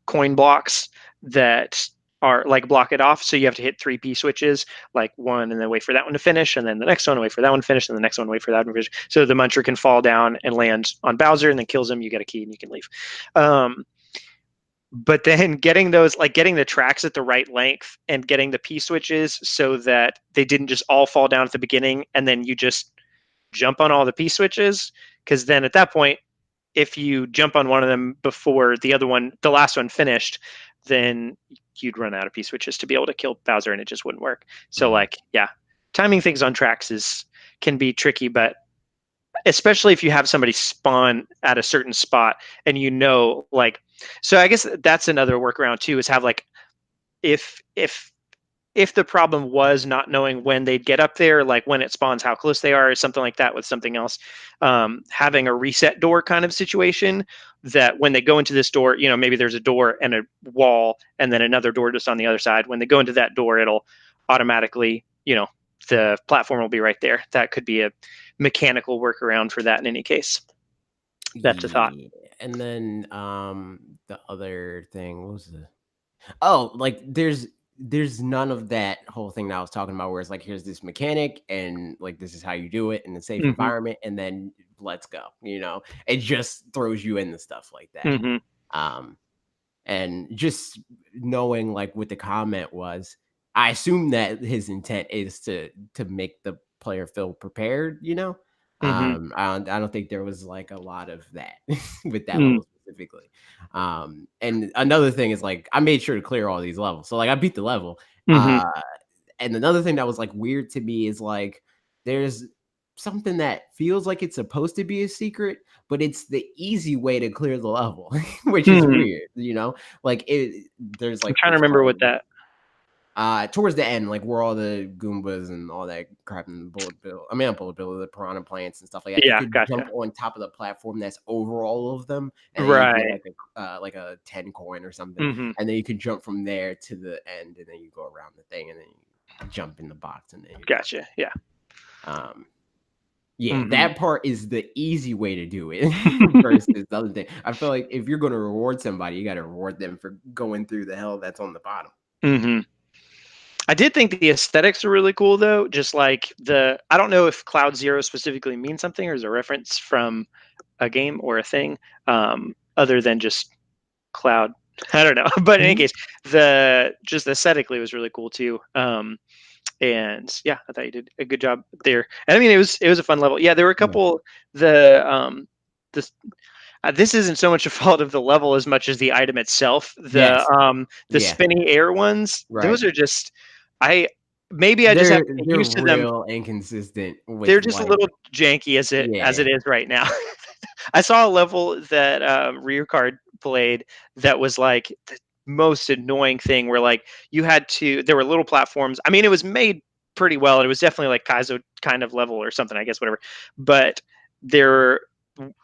coin blocks that are like block it off. So you have to hit 3 P switches, like one, and then wait for that one to finish, and then the next one, wait for that one to finish, and the next one, wait for that one to finish. So the muncher can fall down and land on Bowser and then kills him. You get a key and you can leave. But then getting the tracks at the right length and getting the P switches so that they didn't just all fall down at the beginning and then you just jump on all the P switches. Because then at that point, if you jump on one of them before the last one finished, then you'd run out of P switches to be able to kill Bowser and it just wouldn't work. So timing things on tracks can be tricky, but especially if you have somebody spawn at a certain spot and so I guess that's another workaround too, is have like if the problem was not knowing when they'd get up there, like when it spawns, how close they are, or something like that with something else, having a reset door kind of situation that when they go into this door, maybe there's a door and a wall and then another door just on the other side. When they go into that door, it'll automatically, the platform will be right there. That could be a mechanical workaround for that in any case. That's a thought. And then the other thing, what was like there's none of that whole thing that I was talking about where it's like, here's this mechanic and like this is how you do it in a safe environment and then let's go. It just throws you into stuff like that. And just knowing like what the comment was, I assume that his intent is to make the player feel prepared, I don't think there was like a lot of that with that level specifically. And another thing is like I made sure to clear all these levels, so like I beat the level. And another thing that was like weird to me is like there's something that feels like it's supposed to be a secret, but it's the easy way to clear the level, which is weird, like there's like I'm trying to remember what that. Towards the end, like where all the Goombas and all that crap and the bullet bill, the piranha plants and stuff like that. Yeah, you could jump on top of the platform that's over all of them, and right, then you get like a 10 coin or something, and then you can jump from there to the end, and then you go around the thing, and then you jump in the box, and then gotcha. Yeah. That part is the easy way to do it versus the other thing. I feel like if you're going to reward somebody, you got to reward them for going through the hell that's on the bottom. I did think the aesthetics are really cool, though. Just like I don't know if Cloud Zero specifically means something or is a reference from a game or a thing, other than just Cloud. I don't know. But in any case, just aesthetically was really cool too. And yeah, I thought you did a good job there. And I mean, it was a fun level. Yeah, there were a Yeah. couple. This isn't so much a fault of the level as much as the item itself. Yes. The Yeah. spinny air ones, Right. those are just I just have to get They're used to them. real inconsistent They're with just a like little janky as it yeah. is right now. I saw a level that Rear Card played that was like the most annoying thing where like there were little platforms. I mean, it was made pretty well. And it was definitely like Kaizo kind of level or something, I guess, whatever. But there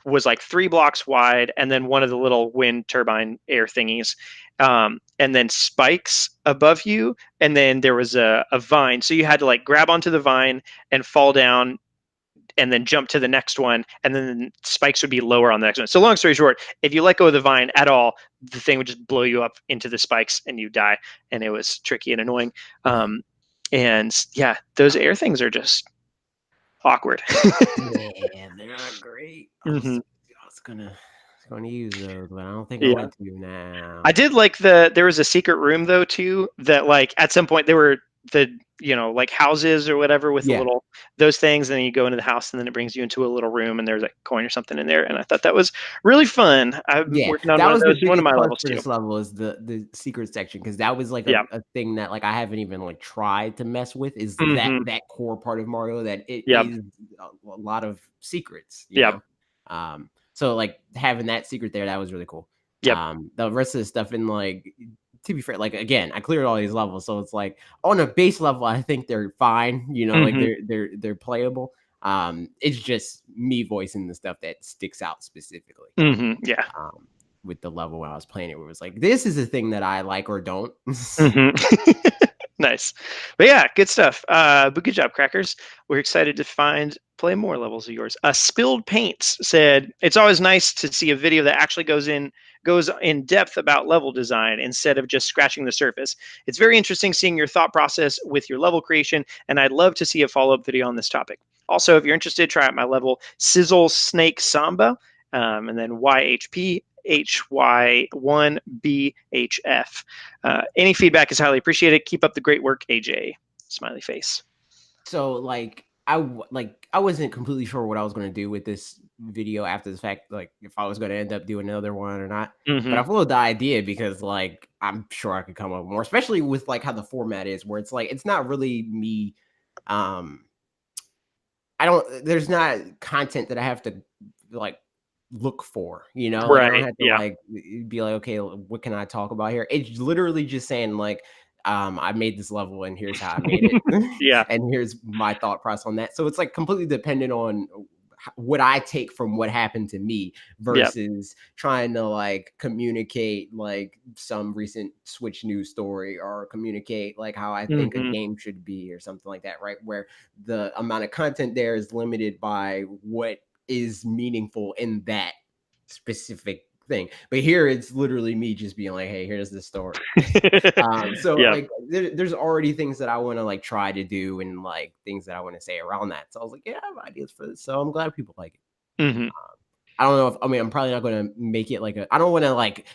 was like 3 blocks wide and then one of the little wind turbine air thingies. And then spikes above you. And then there was a vine. So you had to like grab onto the vine and fall down and then jump to the next one, and then spikes would be lower on the next one. So long story short, if you let go of the vine at all, the thing would just blow you up into the spikes and you die. And it was tricky and annoying. And yeah, those air things are just awkward. Yeah, they're not great. Mm-hmm. I was gonna use those, but I don't think I Yeah. want to now. I did like there was a secret room though too that like at some point there were the like houses or whatever with the Yeah. little those things, and then you go into the house and then it brings you into a little room and there's a coin or something in there, and I thought that was really fun. I'm Yeah, working on that one of was the those, one of biggest my plus levels for too. this level is the secret section because that was like Yeah. a thing that like I haven't even like tried to mess with is Mm-hmm. that core part of Mario that it Yep. is a lot of secrets, Yep. so like having that secret there, that was really cool. Yep. The rest of the stuff in like to be fair, like again, I cleared all these levels, so it's like on a base level, I think they're fine, like Mm-hmm. they're playable. It's just me voicing the stuff that sticks out specifically. Mm-hmm. Yeah. With the level when I was playing it, where it was like, this is a thing that I like or don't. Mm-hmm. Nice. But yeah, good stuff. But good job, Crackers. We're excited to play more levels of yours. Spilled Paints said, it's always nice to see a video that actually goes in depth about level design instead of just scratching the surface. It's very interesting seeing your thought process with your level creation, and I'd love to see a follow-up video on this topic. Also, if you're interested, try out my level Sizzle Snake Samba, and then YHP HY1BHF. Any feedback is highly appreciated. Keep up the great work, AJ. Smiley face. So like I wasn't completely sure what I was going to do with this video after the fact, like if I was going to end up doing another one or not. Mm-hmm. But I followed the idea because like I'm sure I could come up with more, especially with like how the format is, where it's like it's not really me. There's not content that I have to like look for, like I don't Right. have to Yeah. like be like, okay, what can I talk about here? It's literally just saying like, I made this level and here's how I made it. Yeah. And here's my thought process on that. So it's like completely dependent on what I take from what happened to me versus trying to like communicate like some recent Switch news story or communicate like how I think a Mm-hmm. game should be or something like that, right? Where the amount of content there is limited by what is meaningful in that specific thing. But here it's literally me just being like, hey, here's the story. So like there's already things that I want to like try to do and like things that I want to say around that. So I was like, yeah, I have ideas for this. So I'm glad people like it. Mm-hmm. I don't know I'm probably not going to make it like I don't want to like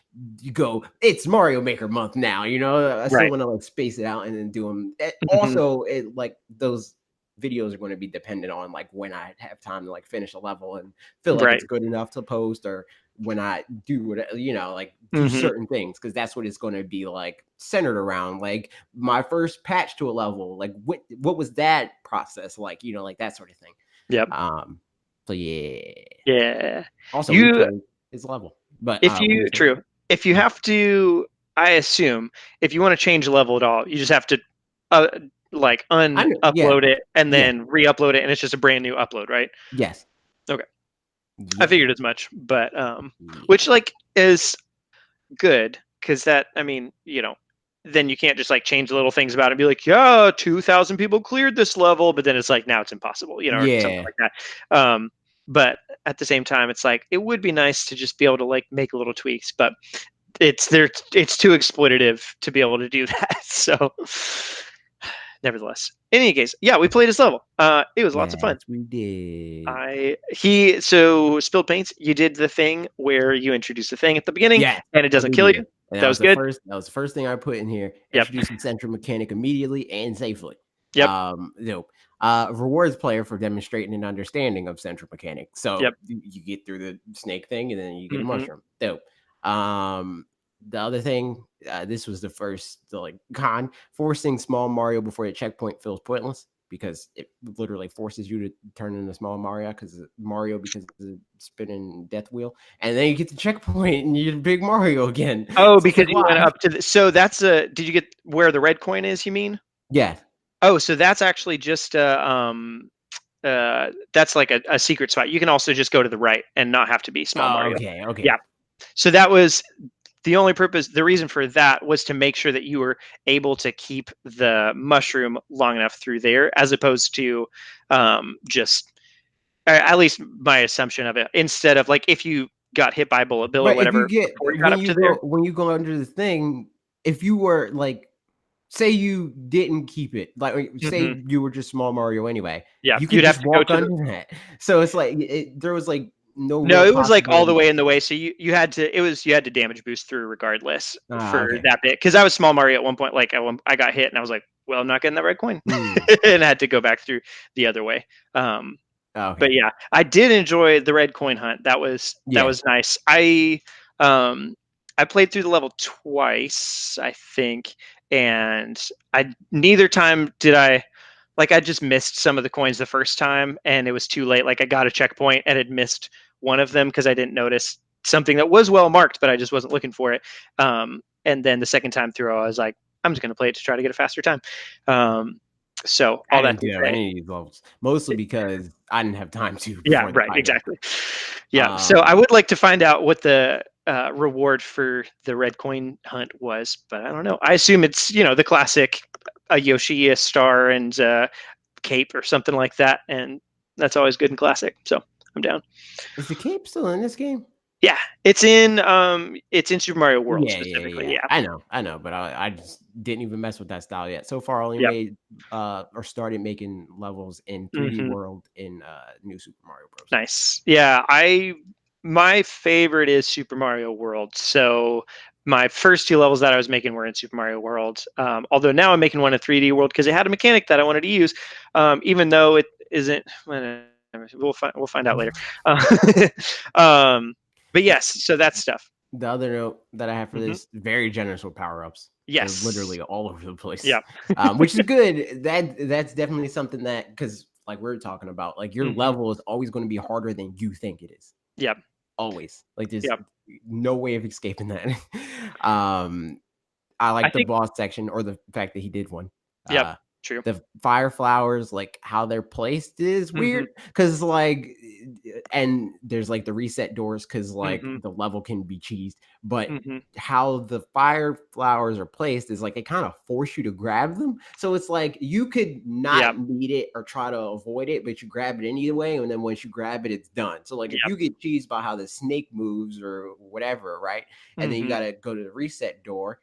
go, it's Mario Maker month now, I still want to like space it out and then do them. Also, it like those videos are going to be dependent on like when I have time to like finish a level and feel like it's good enough to post, or when I do what like do certain things, because that's what it's going to be like centered around. Like my first patch to a level, like what was that process like, like that sort of thing. Yep. So yeah. Yeah. Also, we played his level, but if you have to, I assume if you want to change the level at all, you just have to like upload it and then re-upload it, and it's just a brand new upload, right? Yes. Okay. I figured as much, but which like is good because that, I mean, then you can't just like change little things about it and be like, yeah, 2,000 people cleared this level, but then it's like now it's impossible, or something like that. But at the same time, it's like it would be nice to just be able to like make little tweaks, but it's too exploitative to be able to do that. So nevertheless, in any case, yeah, we played this level. It was lots of fun. We did. So Spilled Paints, you did the thing where you introduce the thing at the beginning, and it doesn't kill you. And that was good. That was the first thing I put in here. Introducing central mechanic immediately and safely. Yep. Dope. Rewards player for demonstrating an understanding of central mechanics. So Yep. you get through the snake thing, and then you get a Mm-hmm. mushroom. Dope. The other thing, this was the first like con, forcing small Mario before the checkpoint feels pointless because it literally forces you to turn into small Mario because of the spinning death wheel, and then you get the checkpoint and you're big Mario again. Oh, So it's because like, you went why? up to the. So that's a. Did you get where the red coin is? You mean? Yeah. Oh, so that's actually just that's like a secret spot. You can also just go to the right and not have to be small Oh, Mario. okay. Okay. Yeah. So that was the only purpose. The reason for that was to make sure that you were able to keep the mushroom long enough through there, as opposed to just at least my assumption of it. Instead of like if you got hit by Bullet Bill or But if you whatever get before you got up to there. when you go under the thing, if you were like, say you didn't keep it, like Mm-hmm. say you were just small Mario anyway, Yeah, you could you'd have just to go walk to the. under that. So it's like there was like no No, real it was like all the possibility. way in the way. So you had to you had to damage boost through regardless Ah, for okay. that bit. Because I was small Mario at one point. Like I got hit and I was like, well, I'm not getting that red coin, Hmm. and I had to go back through the other way. But Okay. yeah, I did enjoy the red coin hunt. That Yeah. was nice. Um I played through the level twice, I think, and I neither time did I like I just missed some of the coins the first time and it was too late. Like I got a checkpoint and had missed one of them because I didn't notice something that was well marked, but I just wasn't looking for it. And then the second time through, I was like, I'm just going to play it to try to get a faster time. So I all that didn't to do say, any of these levels, mostly because I didn't have time to yeah, before the right, final. exactly. Yeah. So I Um, would like to find out what the reward for the red coin hunt was, but I don't know. I assume it's the classic a Yoshi, a star, and cape or something like that, and that's always good and classic. So I'm down. is the cape still in this game? Yeah, it's in Super Mario World specifically. Yeah. Yeah. I know, but I just didn't even mess with that style yet. So far, I only Yep. made or started making levels in 3D Hmm. World in New Super Mario Bros. Nice. Yeah, my favorite is Super Mario World. So my first two levels that I was making were in Super Mario World. Although now I'm making one in 3D World because it had a mechanic that I wanted to use, even though it isn't. We'll find out later. Uh, but yes, so that stuff. The other note that I have for Hmm. this, very generous with power ups. They're Yes. literally all over the place, Yep. which is good. That's definitely something that because like we are talking about, like your Hmm. level is always going to be harder than you think it is. Yep. Always, like there's Yep. no way of escaping that. um, I I like the think. boss section or the fact that he did one. Yep. Uh, True. the fire flowers, like how they're placed is Hmm. weird because like, and there's like the reset doors because like Hmm. the level can be cheesed, but Hmm. how the fire flowers are placed is like they kind of force you to grab them. So it's like you could Yep. not need it or try to avoid it, but you grab it anyway. And then once you grab it, it's done. So like if Yep. you get cheesed by how the snake moves or whatever, right? And then you Hmm. got to go to the reset door,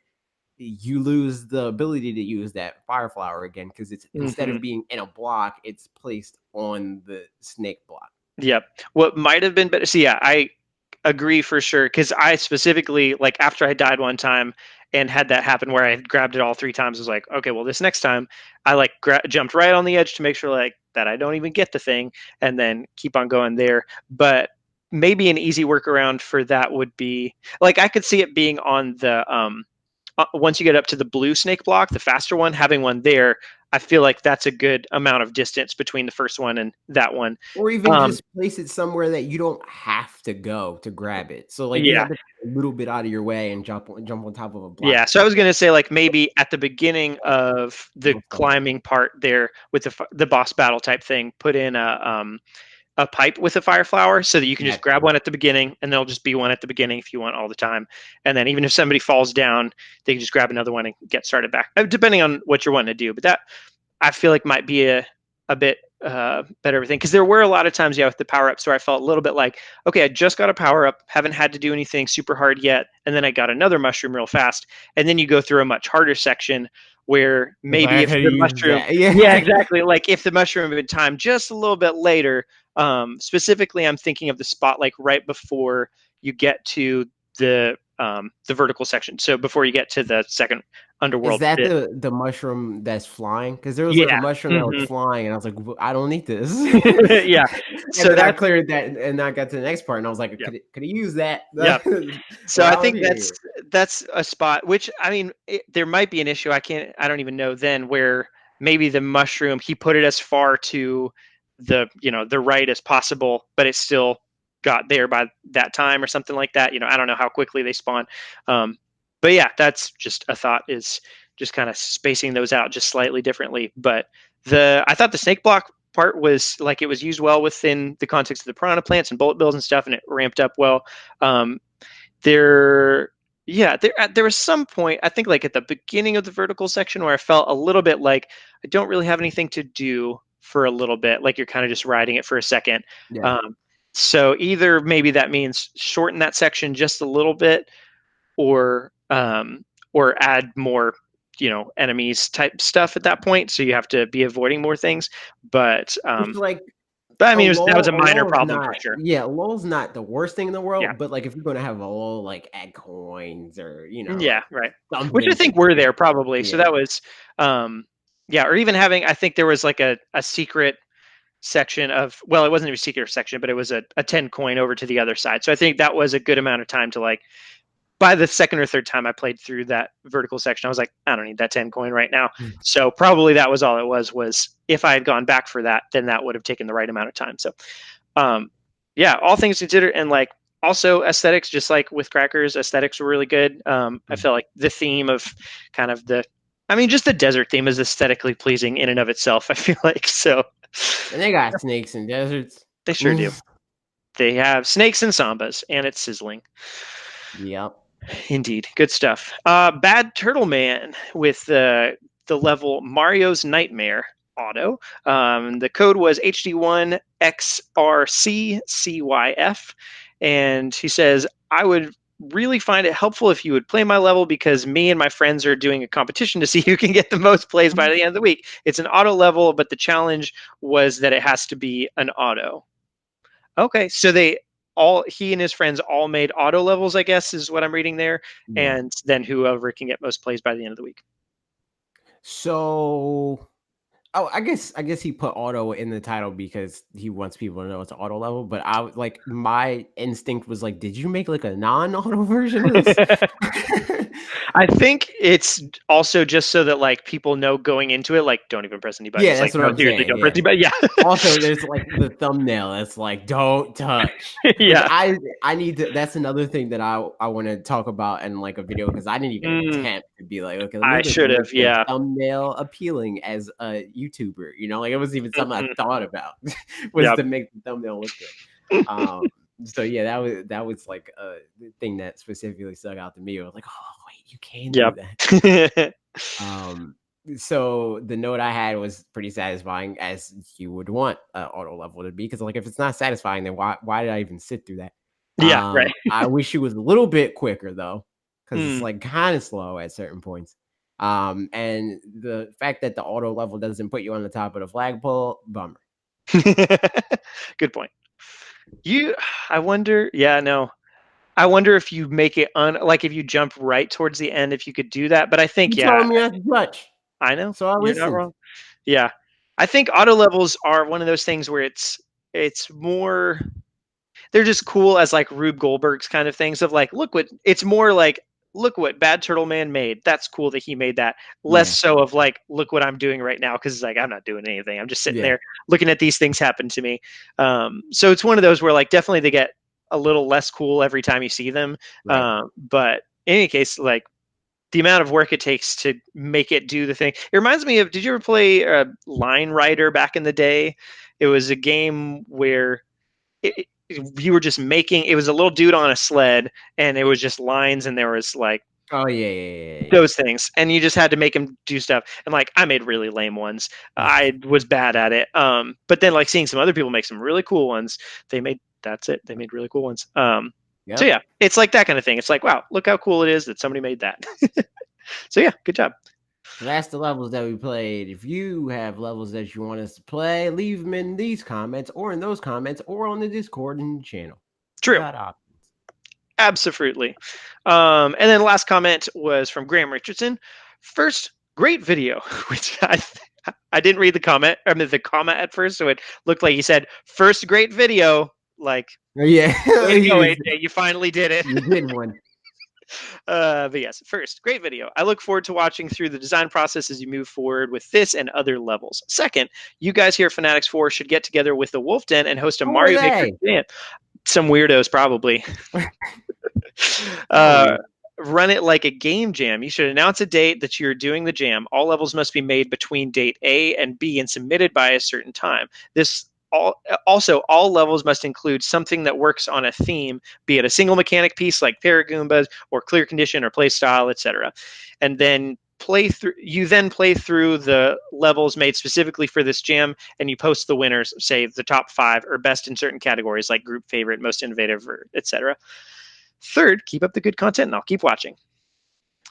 you lose the ability to use that fire flower again because it's instead Hmm. of being in a block, it's placed on the snake block. Yep. What might have been better. So yeah, I agree for sure because I specifically like after I died one time and had that happen where I had grabbed it all three times. I was like, okay, well this next time I like jumped right on the edge to make sure like that I don't even get the thing and then keep on going there. But maybe an easy workaround for that would be like I could see it being on the once you get up to the blue snake block, the faster one, having one there. I feel like that's a good amount of distance between the first one and that one. Or even Um, just place it somewhere that you don't have to go to grab it. So like you yeah, have to be a little bit out of your way and jump on top of a block. yeah. So I was gonna say like maybe at the beginning of the Almost double jump. climbing part there with the boss battle type thing, put in a pipe with a fire flower so that you can just That's grab true. one at the beginning and there'll just be one at the beginning if you want all the time. And then even if somebody falls down, they can just grab another one and get started back, depending on what you're wanting to do. But that I feel like might be a bit better everything because there were a lot of times, yeah, with the power ups where I felt a little bit like, okay, I just got a power up, haven't had to do anything super hard yet, and then I got another mushroom real fast, and then you go through a much harder section where It's like maybe I if could the use mushroom, that. yeah, Yeah. exactly, like if the mushroom had been timed just a little bit later, specifically, I'm thinking of the spot like right before you get to the the vertical section. So before you get to the second underworld Is that bit. the mushroom that's flying? Because there was like a Yeah. mushroom that was flying, and I was like, I don't need this. Yeah. And So then I that's cleared that, and I got to the next part, and I was like, yeah. could he use that? Yeah. So I Around think here. that's a spot which I mean there might be an issue. I don't even know then where maybe the mushroom he put it as far to the right as possible, but it still got there by that time or something like that. I don't know how quickly they spawn. But yeah, that's just a thought, is just kind of spacing those out just slightly differently. But I thought the snake block part was like, it was used well within the context of the piranha plants and bullet bills and stuff, and it ramped up well. Um, there there was some point, I think, like at the beginning of the vertical section, where I felt a little bit like I don't really have anything to do for a little bit, like you're kind of just riding it for a second. Yeah. So either maybe that means shorten that section just a little bit, or add more enemies type stuff at that point, so you have to be avoiding more things. but It's um like but I mean, that was a a minor lull is problem for not, sure. yeah, a lull's not the worst thing in the Yeah. world, but like if you're gonna have a lull, like add coins or Yeah, like right. Which I something to think were take. there probably. So Yeah. that was, yeah, or even having, I think there was like a secret section of, well, it wasn't even a secret section, but it was a 10 coin over to the other side. So I think that was a good amount of time to, like, by the second or third time I played through that vertical section, I was like, I don't need that 10 coin right now. So probably that was all it was if I had gone back for that, then that would have taken the right amount of time. So, um, yeah, all things considered, and like also aesthetics, just like with Crackers, aesthetics were really good. I felt like the theme of kind of I mean, just the desert theme is aesthetically pleasing in and of itself, I feel like. So And they got snakes and deserts. they sure do. They have snakes and sambas, and it's sizzling. Yep. Indeed, good stuff. Bad Turtle Man with the level Mario's Nightmare auto. The code was HD1XRCCYF, and he says, I would really find it helpful if you would play my level, because me and my friends are doing a competition to see who can get the most plays by the end of the week. It's an auto level, but the challenge was that it has to be an auto. Okay, so he and his friends all made auto levels, I guess, is what I'm reading there, Yeah. and then whoever can get most plays by the end of the week. So, oh, I guess he put auto in the title because he wants people to know it's an auto level. But I was like, my instinct was like, did you make like a non-auto version of this? I think it's also just so that like people know going into it, like, don't even press any buttons. Yeah, Like, that's what no, I'm seriously, saying. don't press Yeah. any buttons. Yeah. Also, there's like the thumbnail that's like "Don't touch," which Yeah. I need to. That's another thing that I want to talk about in like a video, because I didn't even attempt to be like, okay, let me I like should make have. the Yeah. thumbnail appealing as a YouTuber. Like it wasn't even something I thought about was Yep. to make the thumbnail look good. So yeah, that was like a thing that specifically stuck out to me. I was like, oh wait, you can do that. Yep. So the note I had was pretty satisfying, as you would want an auto level to be, because like if it's not satisfying, then why did I even sit through that? Yeah. Right. I wish it was a little bit quicker though, because it's Mm. like kind of slow at certain points. And the fact that the auto level doesn't put you on the top of the flagpole, bummer. Good point. I wonder. Yeah. No. I wonder if you make it like if you jump right towards the end, if you could do that. But I think, You yeah, told me not to touch, I know so I you're not listened. wrong. Yeah, I think auto levels are one of those things where it's more, they're just cool as like Rube Goldberg's kind of things of like, it's more like, look what Bad Turtle Man made. That's cool that he made that. Less Yeah, so of like, look what I'm doing right now, because it's like, I'm not doing anything. I'm just sitting yeah, there looking at these things happen to me. So it's one of those where like definitely they get a little less cool every time you see them. right. But in any case, like the amount of work it takes to make it do the thing. It reminds me of, did you ever play Line Rider back in the day? It was a game where you were just making, it was a little dude on a sled, and it was just lines, and there was like Oh yeah. those things, and you just had to make him do stuff. And like, I made really lame ones. I was bad at it. But then like seeing some other people make some really cool ones, they made really cool ones. So Yep. yeah, it's like that kind of thing. It's like, wow, look how cool it is that somebody made that. So yeah, good job. So that's the levels that we played. If you have levels that you want us to play, leave them in these comments, or in those comments, or on the Discord and channel. We True. got options. Absolutely. And then last comment was from Graham Richardson. First, great video, which I didn't read the comment. I mean, the comment at first, so it looked like he said, first great video. Like, Yeah, way to go, AJ. You finally did it. You did one. But yes, first, great video. I look forward to watching through the design process as you move forward with this and other levels. Second, you guys here at fanatixfour should get together with the Wolf Den and host a Who are Mario Maker they? jam. Some weirdos, probably. Run it like a game jam. You should announce a date that you're doing the jam. All levels must be made between date A and B and submitted by a certain time. Also, all levels must include something that works on a theme, be it a single mechanic piece like Paragoombas or clear condition or play style, etc. And then play through the levels made specifically for this jam, and you post the winners, say the top 5 or best in certain categories like group favorite, most innovative, or etc. Third, keep up the good content and I'll keep watching.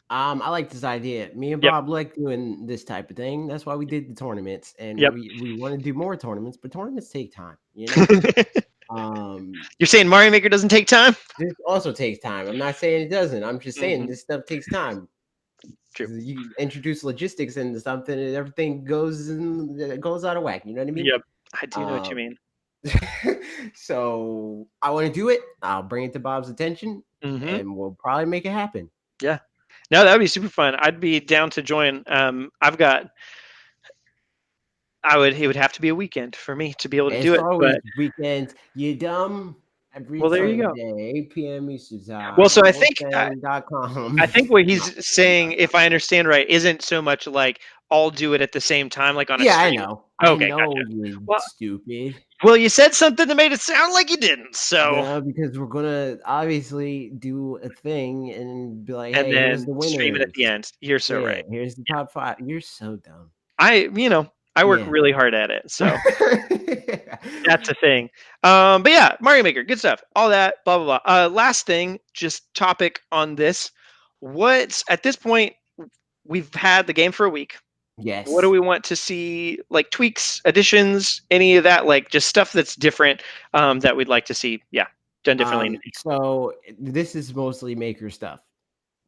I like this idea. Me and Yep. Bob like doing this type of thing. That's why we did the tournaments, and Yep. we want to do more tournaments, but tournaments take time, you know. You're saying Mario Maker doesn't take time? This also takes time. I'm not saying it doesn't. I'm just saying this stuff takes time. True. You introduce logistics into something, and everything goes out of whack. You know what I mean? Yep. I do know what you mean. So I want to do it. I'll bring it to Bob's attention, and we'll probably make it happen. Yeah. No, that would be super fun. I'd be down to join. It would have to be a weekend for me to be able to do it. Always weekends. You dumb. Every well, there you go. Sunday, 8 p.m. Eastern time. Well, so I think what he's saying, if I understand right, isn't so much like I'll do it at the same time, like on a stream. I know. Okay, I know, gotcha. you stupid. Well, you said something that made it sound like you didn't. So yeah, because we're gonna obviously do a thing and be like, and hey, then here's the winner. Stream it at the end. You're so right. Here's the top 5. You're so dumb. I work really hard at it, so that's the thing. But yeah, Mario Maker, good stuff. All that, blah blah blah. Last thing, just topic on this. What's at this point? We've had the game for a week. Yes. What do we want to see? Like tweaks, additions, any of that? Like just stuff that's different that we'd like to see. Yeah, done differently. So this is mostly Maker stuff.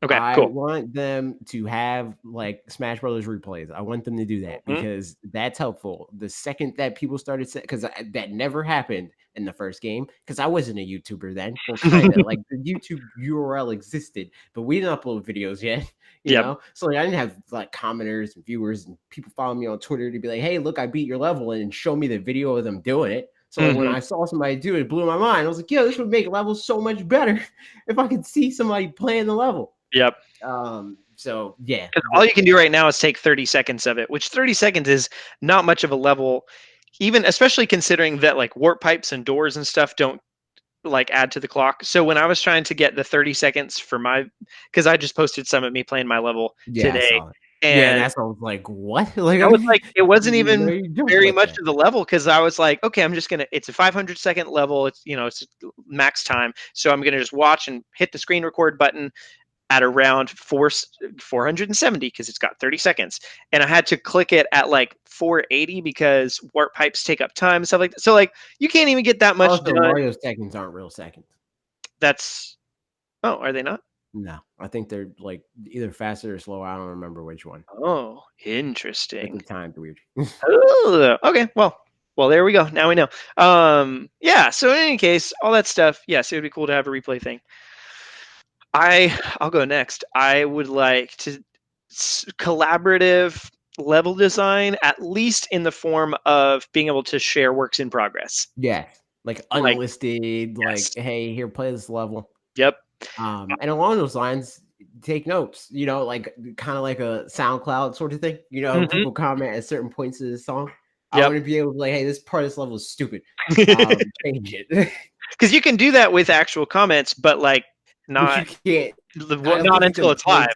Okay, I want them to have like Smash Brothers replays. I want them to do that because that's helpful. The second that people started because that never happened in the first game because I wasn't a YouTuber then. Well, kind of like the YouTube URL existed, but we didn't upload videos yet. You know, so like, I didn't have like commenters and viewers and people following me on Twitter to be like, "Hey, look, I beat your level," and show me the video of them doing it. So like, when I saw somebody do it, it blew my mind. I was like, "Yo, this would make levels so much better if I could see somebody playing the level." Yep. So yeah, all you can do right now is take 30 seconds of it, which 30 seconds is not much of a level, even especially considering that like warp pipes and doors and stuff don't like add to the clock. So when I was trying to get the 30 seconds for because I just posted some of me playing my level today. And that's I was like, what? Like I was like, it wasn't even very much of the level because I was like, okay, I'm just gonna. It's a 500-second level. It's it's max time, so I'm gonna just watch and hit the screen record button at around 470 because it's got 30 seconds, and I had to click it at like 480 because warp pipes take up time and stuff like that. So like you can't even get that much done. Mario seconds aren't real seconds. Are they not? No, I think they're like either faster or slower. I don't remember which one. Oh, interesting. The time's weird. Okay, well, there we go. Now we know. Yeah. So in any case, all that stuff. Yes, it would be cool to have a replay thing. I'll go next. I would like to collaborative level design, at least in the form of being able to share works in progress. Yeah, like unlisted. Like, hey, here, play this level. Yep. And along those lines, take notes. Like kind of like a SoundCloud sort of thing. People comment at certain points of the song. I want to be able to be like, hey, this part of this level is stupid. Change it. Because you can do that with actual comments, but like not until it's live.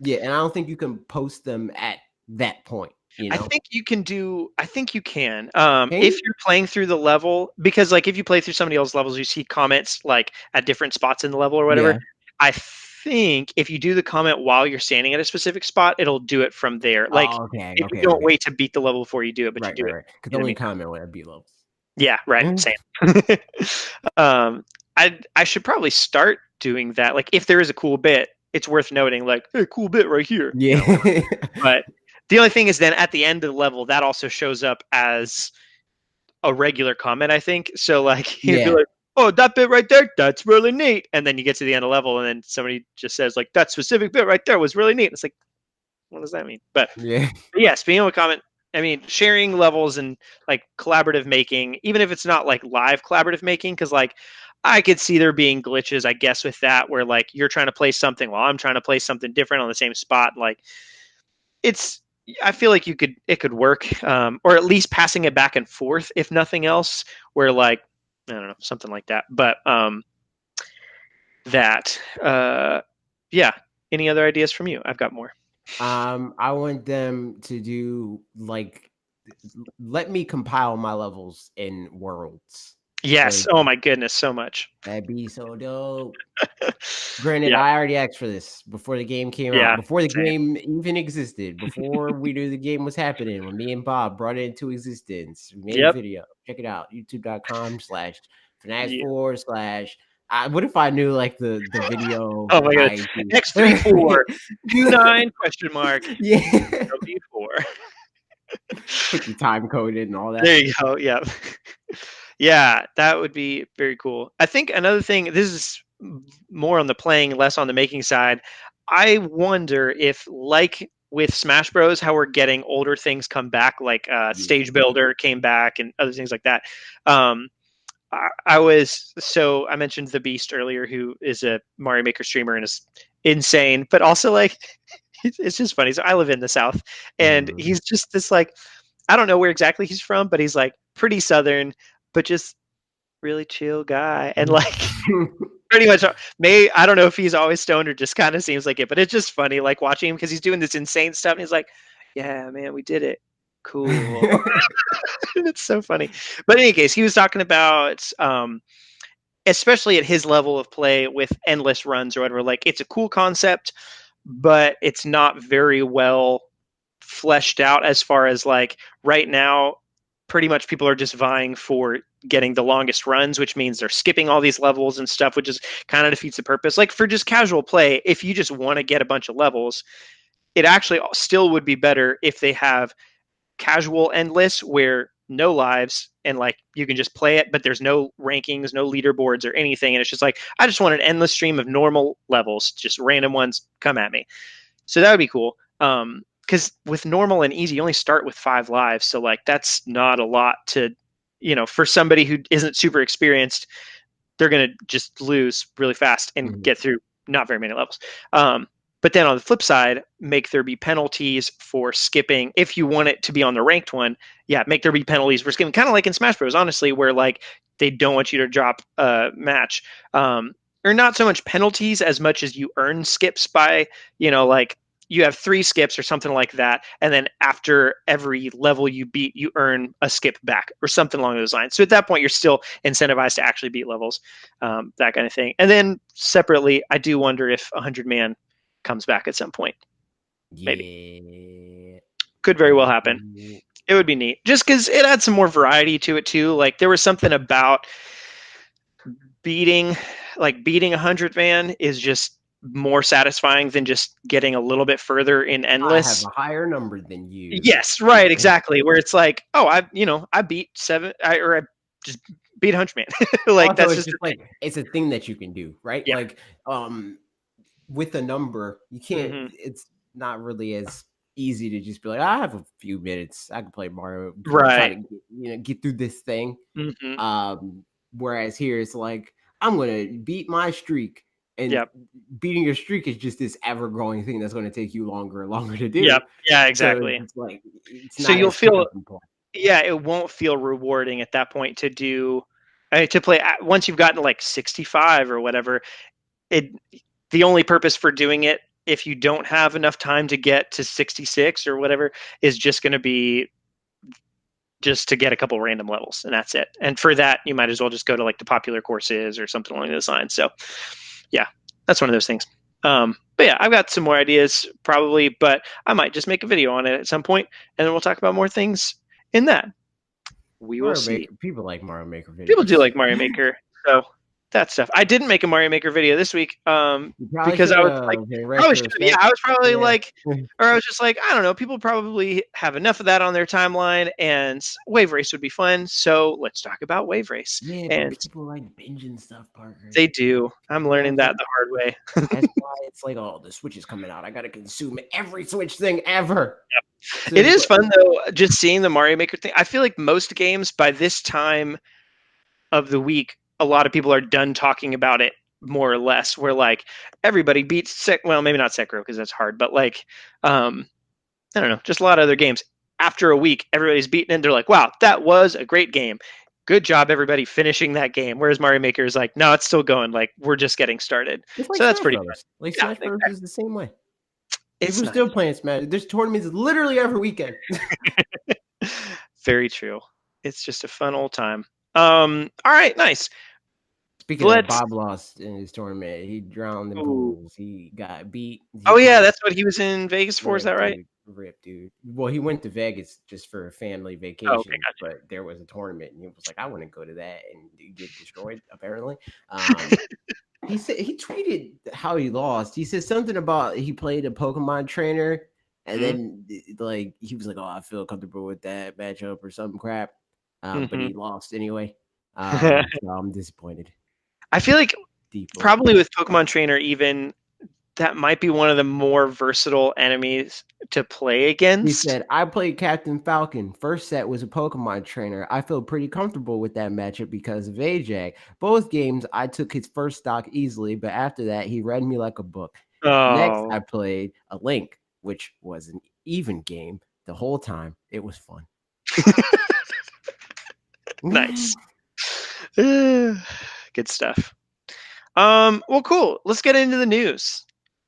Yeah, and I don't think you can post them at that point. I think you can. If you're playing through the level, because like if you play through somebody else's levels, you see comments like at different spots in the level or whatever. Yeah. I think if you do the comment while you're standing at a specific spot, it'll do it from there. Like you don't wait to beat the level before you do it, but you do it. Because only comment when I beat levels. Yeah, right. Same. I should probably start doing that. Like if there is a cool bit, it's worth noting, like, hey, cool bit right here. Yeah. But the only thing is then at the end of the level, that also shows up as a regular comment, I think. So like you'd be like, oh, that bit right there, that's really neat. And then you get to the end of the level and then somebody just says like, that specific bit right there was really neat. It's like, what does that mean? But yes, being able to comment, I mean, sharing levels and like collaborative making, even if it's not like live collaborative making, because like I could see there being glitches, I guess, with that where like you're trying to play something while I'm trying to play something different on the same spot. Like it's, I feel like it could work, or at least passing it back and forth, if nothing else, where like, I don't know, something like that. But yeah. Any other ideas from you? I've got more. I want them to do like let me compile my levels in worlds. Yes. Oh my goodness, so much. That'd be so dope. Granted, Yeah. I already asked for this before the game came out, Yeah. before the Same. game even existed, before we knew the game was happening, when me and Bob brought it into existence. We made a Yep. video. Check it out. Yeah. YouTube.com/fanatixfour/ what if I knew like the video Oh my god. ID? X34 Q9 question mark Yeah. W4. Put the time code in and all that. There you go. Yeah. Yeah, that would be very cool. I think another thing, this is more on the playing, less on the making side. I wonder if, like with Smash Bros, how we're getting older things come back, like Stage Builder came back and other things like that. I mentioned the Beast earlier, who is a Mario Maker streamer and is insane, but also like it's just funny. So I live in the South, and he's just this like, I don't know where exactly he's from, but he's like pretty Southern, but just really chill guy, and like pretty much I don't know if he's always stoned or just kind of seems like it, but it's just funny like watching him because he's doing this insane stuff, and he's like, yeah, man, we did it. Cool. It's so funny. But in any case, he was talking about especially at his level of play with endless runs or whatever, like it's a cool concept, but it's not very well fleshed out as far as like right now, pretty much people are just vying for getting the longest runs, which means they're skipping all these levels and stuff, which is kind of defeats the purpose. Like for just casual play, if you just want to get a bunch of levels, it actually still would be better if they have casual endless where no lives and like you can just play it, but there's no rankings, no leaderboards or anything, and it's just like I just want an endless stream of normal levels, just random ones come at me. So that would be cool. Because with normal and easy, you only start with 5 lives, so like that's not a lot to, for somebody who isn't super experienced, they're gonna just lose really fast and get through not very many levels. But then on the flip side, make there be penalties for skipping. If you want it to be on the ranked one, yeah, make there be penalties for skipping. Kind of like in Smash Bros, honestly, where like they don't want you to drop a match. Or not so much penalties as much as you earn skips by, like you have 3 skips or something like that. And then after every level you beat, you earn a skip back or something along those lines. So at that point, you're still incentivized to actually beat levels, that kind of thing. And then separately, I do wonder if 100-man comes back at some point. Maybe. Could very well happen. It would be neat just because it adds some more variety to it too. Like there was something about beating 100-man is just more satisfying than just getting a little bit further in endless. I have a higher number than you. Yes, right, exactly. Where it's like, oh, I beat 7, I just beat 100-man. Like also, that's just like it's a thing that you can do, right? Yeah. Like with a number, you can't. It's not really as easy to just be like, I have a few minutes, I can play Mario, right? Try to get through this thing. Whereas here, it's like I'm gonna beat my streak, and beating your streak is just this ever-growing thing that's going to take you longer and longer to do. Yep. Yeah, exactly. So it's like so you'll feel, it won't feel rewarding at that point to do to play once you've gotten like 65 or whatever. The only purpose for doing it, if you don't have enough time to get to 66 or whatever, is just going to be just to get a couple random levels, and that's it. And for that, you might as well just go to like the popular courses or something along those lines. So yeah, that's one of those things. But yeah, I've got some more ideas probably, but I might just make a video on it at some point, and then we'll talk about more things in that. We will see. People like Mario Maker videos. People do like Mario Maker. So that stuff. I didn't make a Mario Maker video this week because I was like, in probably should have. Yeah, I was probably like, yeah. or I was just like, I don't know. People probably have enough of that on their timeline, and Wave Race would be fun. So let's talk about Wave Race. Yeah, and but people like binging stuff, Parker. they do. I'm learning that the hard way. That's why it's like, oh, the Switch is coming out. I got to consume every Switch thing ever. Yep. It is fun, though, just seeing the Mario Maker thing. I feel like most games by this time of the week, a lot of people are done talking about it, more or less. Where like everybody beats well, maybe not Sekiro because that's hard, but like I don't know, just a lot of other games. After a week, everybody's beaten it. They're like, wow, that was a great game. Good job, everybody, finishing that game. Whereas Mario Maker is like, no, it's still going. Like, we're just getting started. It's like so that's Smash pretty Brothers. fun. Like Smash Brothers is the same way. It's People are still playing Smash. There's tournaments literally every weekend. Very true. It's just a fun old time. All right, nice. Speaking of, Bob lost in his tournament. He drowned in pools. He got beat. Yeah, that's what he was in Vegas for. Is that right? Rip, dude. Well, he went to Vegas just for a family vacation, okay, gotcha. but there was a tournament, and he was like, "I want to go to that," and get destroyed. Apparently, he said he tweeted how he lost. He said something about he played a Pokemon trainer, and then like he was like, "Oh, I feel comfortable with that matchup or some crap," but he lost anyway. So I'm disappointed. I feel like probably with Pokemon Trainer, even that might be one of the more versatile enemies to play against. He said, I played Captain Falcon. First set was a Pokemon trainer. I feel pretty comfortable with that matchup because of Ajax. Both games, I took his first stock easily, but after that, he read me like a book. Next, I played a Link, which was an even game the whole time. It was fun. Nice. Good stuff. Well, cool. Let's get into the news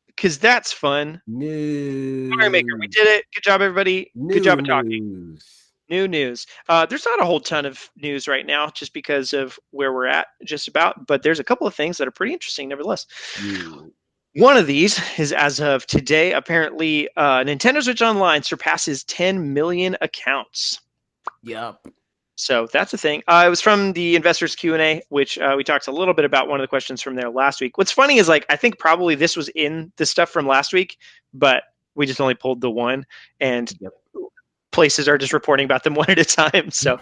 because that's fun. Mario Maker, we did it. Good job, everybody. Good job of talking. New news. There's not a whole ton of news right now just because of where we're at, just about. But there's a couple of things that are pretty interesting, nevertheless. One of these is, as of today, apparently Nintendo Switch Online surpasses 10 million accounts. Yep. So that's a thing. It was from the investors Q&A, which we talked a little bit about one of the questions from there last week. What's funny is like I think probably this was in the stuff from last week, but we just only pulled the one, and places are just reporting about them one at a time. So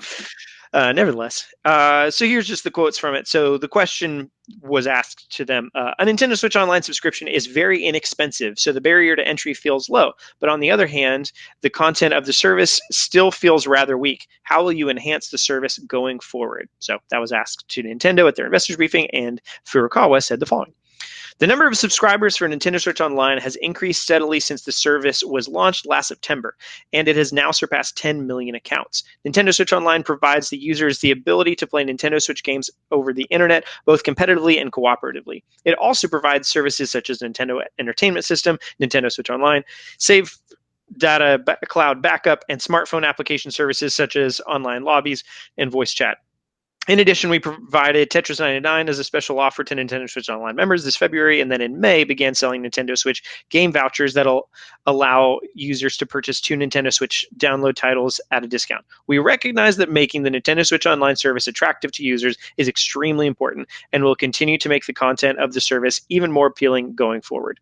nevertheless, so here's just the quotes from it. So the question was asked to them, a Nintendo Switch Online subscription is very inexpensive, so the barrier to entry feels low. But on the other hand, the content of the service still feels rather weak. How will you enhance the service going forward? So that was asked to Nintendo at their investors briefing, and Furukawa said the following. The number of subscribers for Nintendo Switch Online has increased steadily since the service was launched last September, and it has now surpassed 10 million accounts. Nintendo Switch Online provides the users the ability to play Nintendo Switch games over the internet, both competitively and cooperatively. It also provides services such as Nintendo Entertainment System, Nintendo Switch Online, Save Data Cloud Backup, and smartphone application services such as online lobbies and voice chat. In addition, we provided Tetris 99 as a special offer to Nintendo Switch Online members this February, and then in May began selling Nintendo Switch game vouchers that'll allow users to purchase 2 Nintendo Switch download titles at a discount. We recognize that making the Nintendo Switch Online service attractive to users is extremely important, and will continue to make the content of the service even more appealing going forward.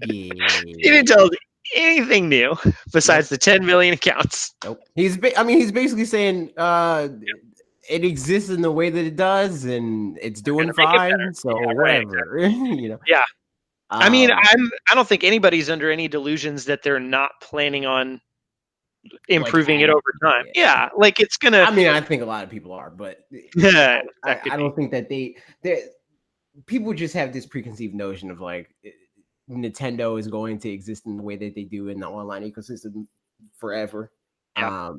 Yeah. He didn't tell us anything new besides the 10 million accounts. Nope. He's basically saying it exists in the way that it does, and it's doing fine. So whatever, you know. Yeah. I mean, I don't think anybody's under any delusions that they're not planning on improving it over time. Yeah, like it's gonna. I mean, I think a lot of people are, but I don't think that they people just have this preconceived notion of like Nintendo is going to exist in the way that they do in the online ecosystem forever. Yeah.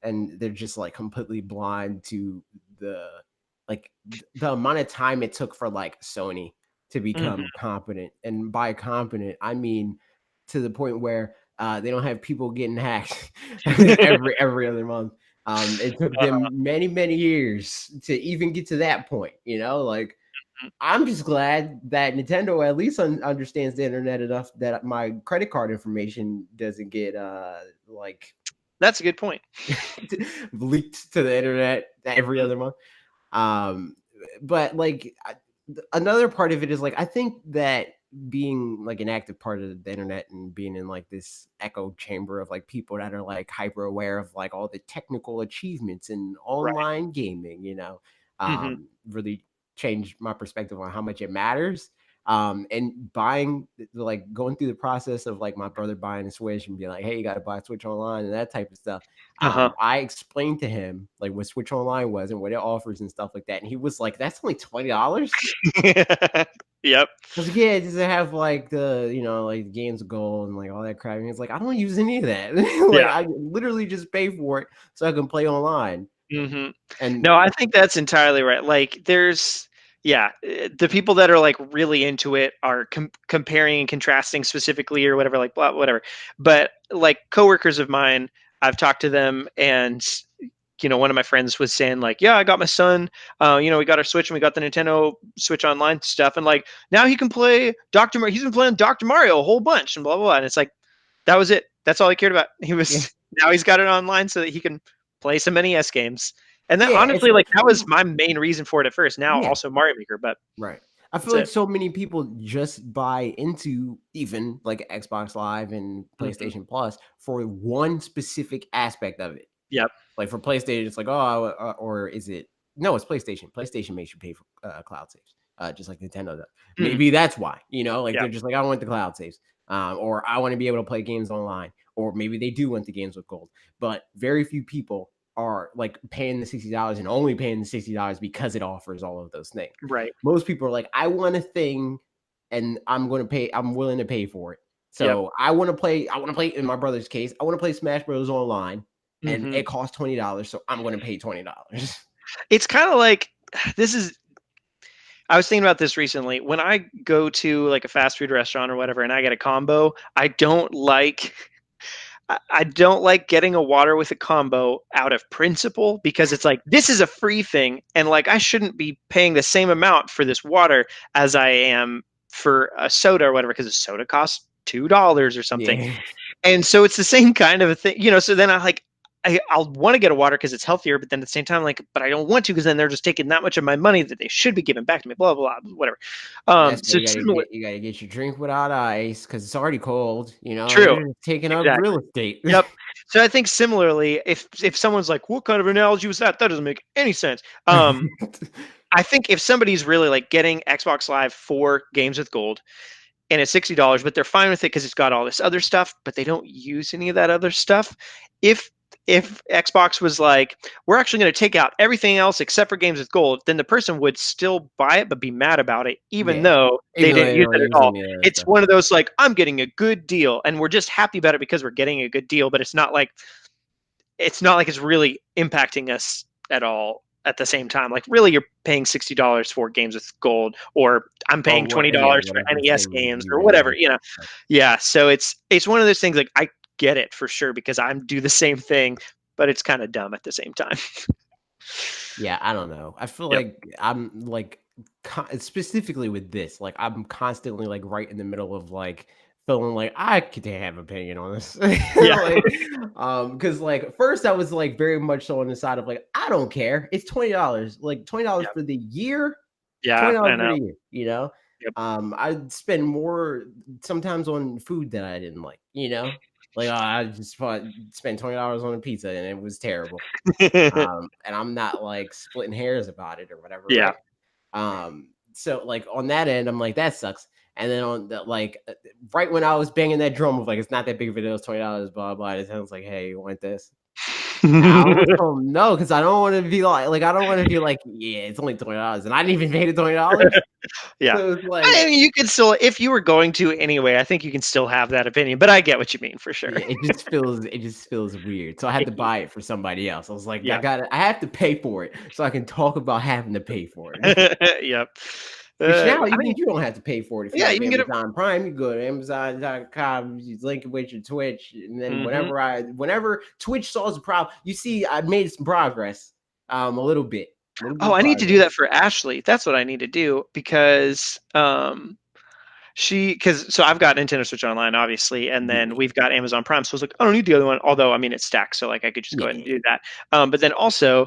And they're just like completely blind to the amount of time it took for like Sony to become competent. And by competent, I mean to the point where they don't have people getting hacked every other month. It took them many, many years to even get to that point, you know, like I'm just glad that Nintendo at least understands the internet enough that my credit card information doesn't get like that's a good point. leaked to the internet every other month. but like another part of it is like I think that being like an active part of the internet and being in like this echo chamber of like people that are like hyper aware of like all the technical achievements in Right. online gaming, Hmm. really changed my perspective on how much it matters. And buying, like going through the process of like my brother buying a Switch and being like, hey, you got to buy a Switch Online and that type of stuff. Uh-huh. I explained to him like what Switch Online was and what it offers and stuff like that. And he was like, that's only $20. Yep. I was like, yeah, does it have like the, like games of gold and like all that crap? And he's like, I don't use any of that. Like Yeah. I literally just pay for it so I can play online. Hmm. And No, I think that's entirely right. Like, the people that are like really into it are comparing and contrasting specifically or whatever, like blah, whatever. But like coworkers of mine, I've talked to them, and one of my friends was saying like, yeah, I got my son, we got our Switch and we got the Nintendo Switch Online stuff, and like now he can play He's been playing Dr. Mario a whole bunch and blah blah blah. And it's like that was it. That's all he cared about. He yeah, was Now he's got it online so that he can play some NES games. And that yeah, honestly, like that especially was my main reason for it at first. Now yeah. also Mario Maker, but Right. I feel that's like it. so many people just buy into even like Xbox Live and Hmm. PlayStation Plus for one specific aspect of it. Yep. Like for PlayStation, it's like, oh, or is it? No, it's PlayStation. PlayStation makes you pay for cloud saves, just like Nintendo does. Mm. Maybe that's why, like Yep. they're just like, I want the cloud saves, or I want to be able to play games online, or maybe they do want the games with gold. But very few people are like paying the $60 and only paying the $60 because it offers all of those things. Right. Most people are like, I want a thing, and I'm going to pay. I'm willing to pay for it. Yep. So I want to play. I want to play. In my brother's case, I want to play Smash Bros. Online and Hmm. it costs $20, so I'm going to pay $20. It's kind of like this is. I was thinking about this recently. When I go to like a fast food restaurant or whatever, and I get a combo, I don't like getting a water with a combo out of principle, because it's like this is a free thing, and like I shouldn't be paying the same amount for this water as I am for a soda or whatever, because a soda costs $2 or something. Yeah, And so it's the same kind of a thing, so then I'll want to get a water because it's healthier, but then at the same time, like, but I don't want to because then they're just taking that much of my money that they should be giving back to me. Blah blah blah, whatever. that's why So similar, you gotta get your drink without ice because it's already cold. true, You're just taking up exactly. real estate. Yep. So I think similarly, if someone's like, "What kind of analogy was that? That doesn't make any sense." I think if somebody's really like getting Xbox Live for games with gold and it's $60, but they're fine with it because it's got all this other stuff, but they don't use any of that other stuff. If if Xbox was like, we're actually going to take out everything else except for games with gold, then the person would still buy it but be mad about it, even Yeah, though they even though didn't they use don't it use at all. any of that It's stuff. one of those like, I'm getting a good deal, and we're just happy about it because we're getting a good deal, but it's not like it's really impacting us at all at the same time. Like, really, you're paying $60 for games with gold, or I'm Or paying what? Yeah, $20 for whatever NES thing games, you or really whatever. like. Yeah. So it's one of those things. Like, I get it for sure because I'm do the same thing, but it's kind of dumb at the same time. Yeah, I don't know. I feel Yep. like I'm like specifically with this, like I'm constantly like right in the middle of like feeling like I could have opinion on this. Yeah. Like, because like first I was like very much so on the side of like I don't care. It's $20, like $20 Yep. for the year, Yeah. $20 I for know. the year. Yep. I'd spend more sometimes on food that I didn't like. Like I just spent $20 on a pizza and it was terrible. And I'm not like splitting hairs about it or whatever, Yeah. right? So like on that end, I'm like, that sucks. And then on the like right when I was banging that drum of like it's not that big of a deal, it's $20, blah blah. It sounds like, hey, you want this? I almost told him no, because I don't want to be like I don't want to be like, yeah, it's only $20, and I didn't even pay the $20. Yeah. So it's I like, mean, you could still, if you were going to anyway, I think you can still have that opinion, but I get what you mean for sure. yeah, it just feels weird. So I had to buy it for somebody else. I was like, Yeah. I have to pay for it so I can talk about having to pay for it. Yep. Which now I you mean, mean you don't have to pay for it if you yeah, you have can get it. Amazon Prime. You go to Amazon.com, you link it with your Twitch, and then Hmm. whenever Twitch solves a problem, you see I made some progress, a little bit Oh, of I need to do progress. that for Ashley. That's what I need to do because so I've got Nintendo Switch Online, obviously, and Yeah, then we've got Amazon Prime. So I was like, I don't need the other one. Although, I mean, it's stacked, so like I could just go ahead and yeah, do that. But then also,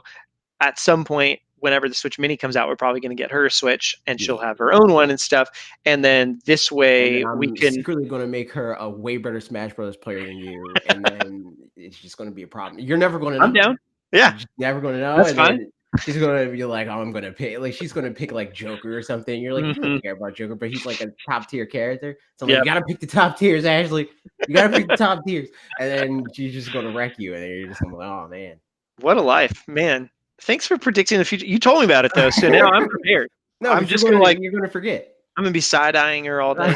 at some point, whenever the Switch Mini comes out, we're probably going to get her a Switch, and she'll Yeah. have her own one and stuff. And then this And way then we I'm can. secretly going to make her a way better Smash Brothers player than you, and then it's just going to be a problem. You're never going to I'm know. down. Yeah, You're just never going to know, that's and fine. then she's going to be like, "Oh, I'm going to pick." Like she's going to pick like Joker or something. You're like, "You don't care about Joker," but he's like a top tier character. So I'm like, Yeah. "You got to pick the top tiers, Ashley. You got to pick the top tiers." And then she's just going to wreck you, and then you're just going to be like, "Oh man, What a life, man! Thanks for predicting the future. You told me about it though, so now I'm prepared. No, I'm but just gonna you're gonna forget." I'm gonna be side eyeing her all day.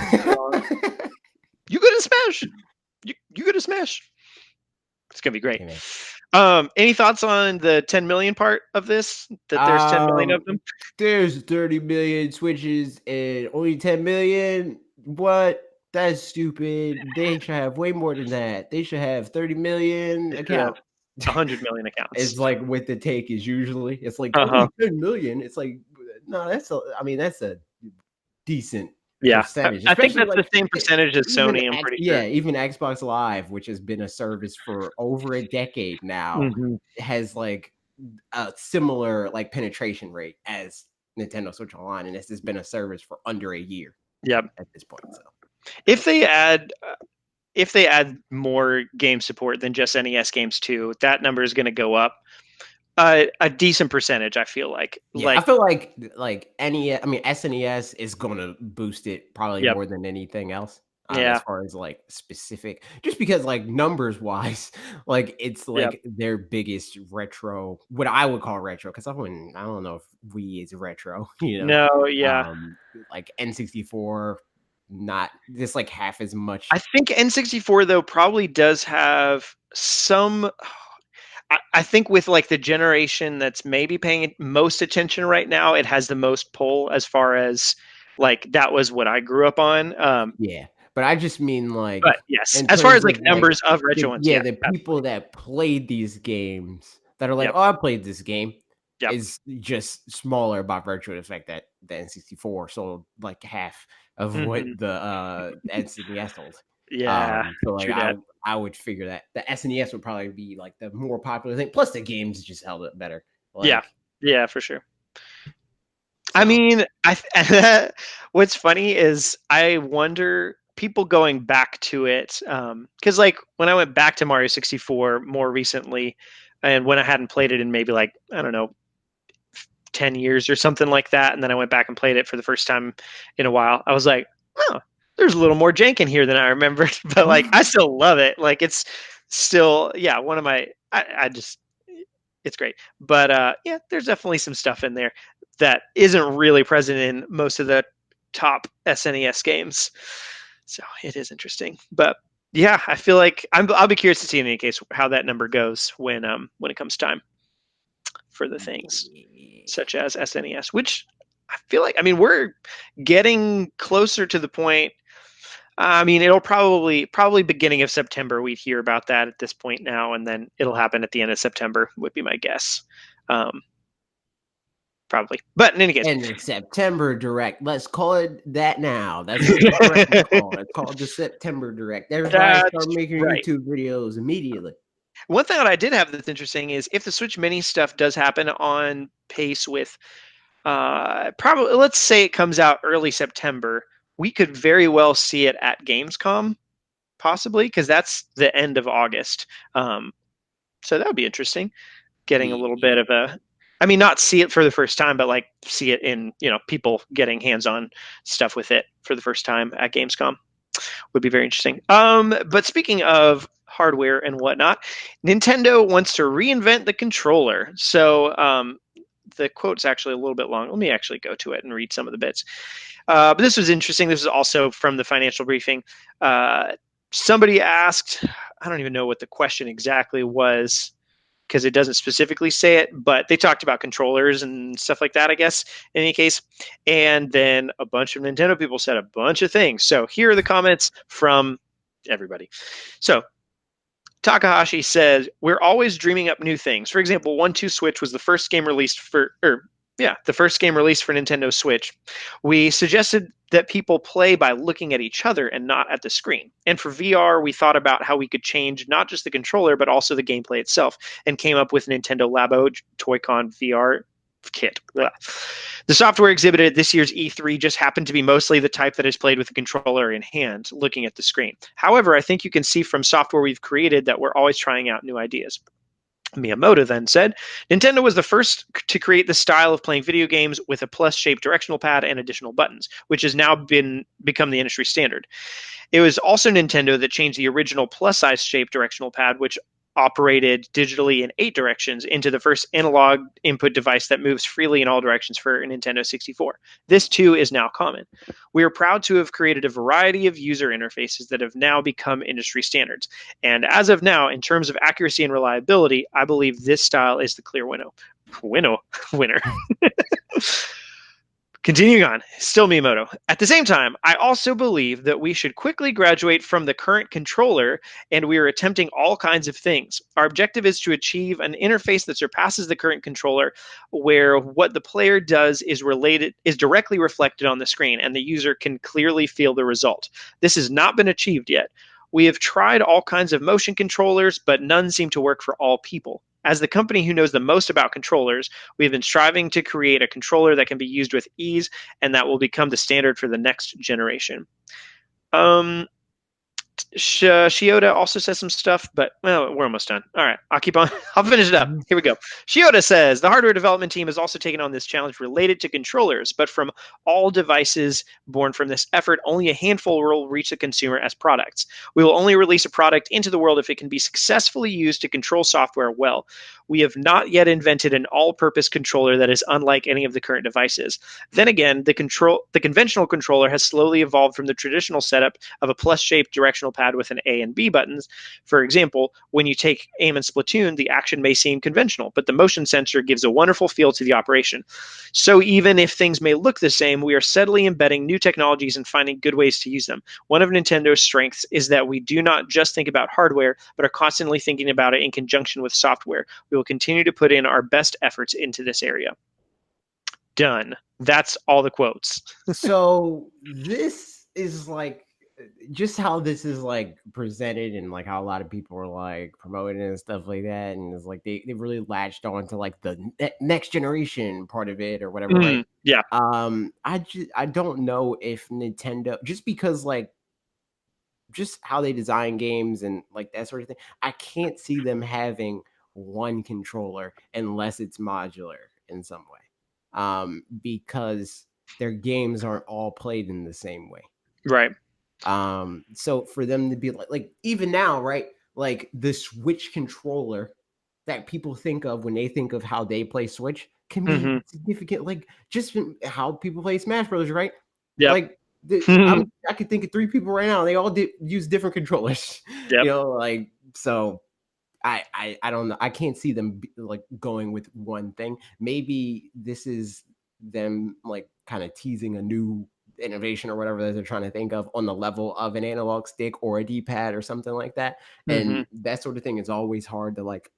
You good at Smash? You good at Smash? It's gonna be great. Okay, man. Any thoughts on the 10 million part of this? That there's 10 million of them? There's 30 million Switches and only 10 million. What? That's stupid. They should have way more than that. They should have 30 million They should have accounts. 100 million accounts. It's like what the take is usually. It's like Uh-huh. only 10 million. It's like no, that's a decent Yeah, percentage. I think Especially that's like the same percentage as Sony. I'm pretty sure. even Xbox Live, which has been a service for over a decade now, has like a similar like penetration rate as Nintendo Switch Online, and this has been a service for under a year. Yep. At this point, so if they add more game support than just NES games too, that number is going to go up a decent percentage. I feel like. yeah, I feel like NES, I mean SNES is going to boost it probably Yep. more than anything else. Yeah. As far as like specific, just because like numbers wise, like it's like their biggest retro, what I would call retro, because I don't know if Wii is retro, you know. No, yeah. Like N64, not just like half as much. I think N64 though probably does have some. I think with like the generation that's maybe paying most attention right now, it has the most pull as far as like that was what I grew up on. Yeah, but I just mean like, But yes, in as far as terms like of like, numbers of retro ones, yeah, the people that played these games that are like, Yep. oh, I played this game, Yep. is just smaller by virtue of the fact that the N64 sold like half of what the SNES sold. Yeah, so like true that. I would figure that the SNES would probably be like the more popular thing. Plus the games just held it better. Like, yeah, for sure. So. I mean, what's funny is I wonder people going back to it because like when I went back to Mario 64 more recently, and when I hadn't played it in maybe like I don't know 10 years or something like that, and then I went back and played it for the first time in a while, I was like, oh, there's a little more jank in here than I remembered, but like I still love it. Like it's still one of my I just it's great. But yeah, there's definitely some stuff in there that isn't really present in most of the top SNES games. So it is interesting. But yeah, I feel like I'll be curious to see in any case how that number goes when it comes time for the things such as SNES, which I feel like we're getting closer to the point. I mean, it'll probably beginning of September we'd hear about that at this point now, and then it'll happen at the end of September would be my guess. Probably, but in any case, and the September Direct. Let's call it that now. That's what it's correctly called. It's called the September Direct. Everybody start making YouTube videos immediately. One thing that I did have that's interesting is if the Switch Mini stuff does happen on pace with, probably let's say it comes out early September, we could very well see it at Gamescom, possibly because that's the end of August. So that would be interesting. Getting a little bit of a, not see it for the first time, but like see it in, people getting hands-on stuff with it for the first time at Gamescom would be very interesting. But speaking of hardware and whatnot, Nintendo wants to reinvent the controller. So the quote's actually a little bit long. Let me actually go to it and read some of the bits. But this was interesting. This is also from the financial briefing. Somebody asked, I don't even know what the question exactly was, because it doesn't specifically say it, but they talked about controllers and stuff like that, I guess, in any case. And then a bunch of Nintendo people said a bunch of things. So here are the comments from everybody. So Takahashi says, we're always dreaming up new things. For example, 1-2 Switch was the first game released for Nintendo Switch. We suggested that people play by looking at each other and not at the screen. And for VR, we thought about how we could change not just the controller, but also the gameplay itself, and came up with Nintendo Labo Toy-Con VR kit. Blah. The software exhibited at this year's E3 just happened to be mostly the type that is played with a controller in hand, looking at the screen. However, I think you can see from software we've created that we're always trying out new ideas. Miyamoto then said, Nintendo was the first to create the style of playing video games with a plus-shaped directional pad and additional buttons, which has now become the industry standard. It was also Nintendo that changed the original plus-size shaped directional pad, which operated digitally in 8 directions, into the first analog input device that moves freely in all directions for a Nintendo 64. This too is now common. We are proud to have created a variety of user interfaces that have now become industry standards. And as of now, in terms of accuracy and reliability, I believe this style is the clear winner. Continuing on, still Miyamoto. At the same time, I also believe that we should quickly graduate from the current controller, and we are attempting all kinds of things. Our objective is to achieve an interface that surpasses the current controller, where what the player does is directly reflected on the screen, and the user can clearly feel the result. This has not been achieved yet. We have tried all kinds of motion controllers, but none seem to work for all people. As the company who knows the most about controllers, we have been striving to create a controller that can be used with ease, and that will become the standard for the next generation. Shioda also says some stuff, but well, we're almost done. All right, I'll keep on. I'll finish it up. Here we go. Shioda says the hardware development team has also taken on this challenge related to controllers, but from all devices born from this effort, only a handful will reach the consumer as products. We will only release a product into the world if it can be successfully used to control software well. We have not yet invented an all-purpose controller that is unlike any of the current devices. Then again, the conventional controller has slowly evolved from the traditional setup of a plus-shaped directional pad with an A and B buttons. For example, when you take aim in Splatoon, the action may seem conventional, but the motion sensor gives a wonderful feel to the operation. So even if things may look the same, we are steadily embedding new technologies and finding good ways to use them. One of Nintendo's strengths is that we do not just think about hardware, but are constantly thinking about it in conjunction with software. We will continue to put in our best efforts into this area. Done. That's all the quotes. So this is like just how this is like presented, and like how a lot of people are like promoting and stuff like that, and it's like they really latched on to like the next generation part of it or whatever, right? Yeah. I don't know if Nintendo, just because like just how they design games and like that sort of thing, I can't see them having one controller unless it's modular in some way, because their games aren't all played in the same way. Right. So for them to be like even now, right? Like the Switch controller that people think of when they think of how they play Switch can be significant, like just how people play Smash Bros. Right? Yeah. Like I could think of 3 people right now. They all use different controllers. Yep. You know, like so. I don't know. I can't see them like going with one thing. Maybe this is them like kind of teasing a new innovation or whatever that they're trying to think of on the level of an analog stick or a D-pad or something like that. And that sort of thing is always hard to like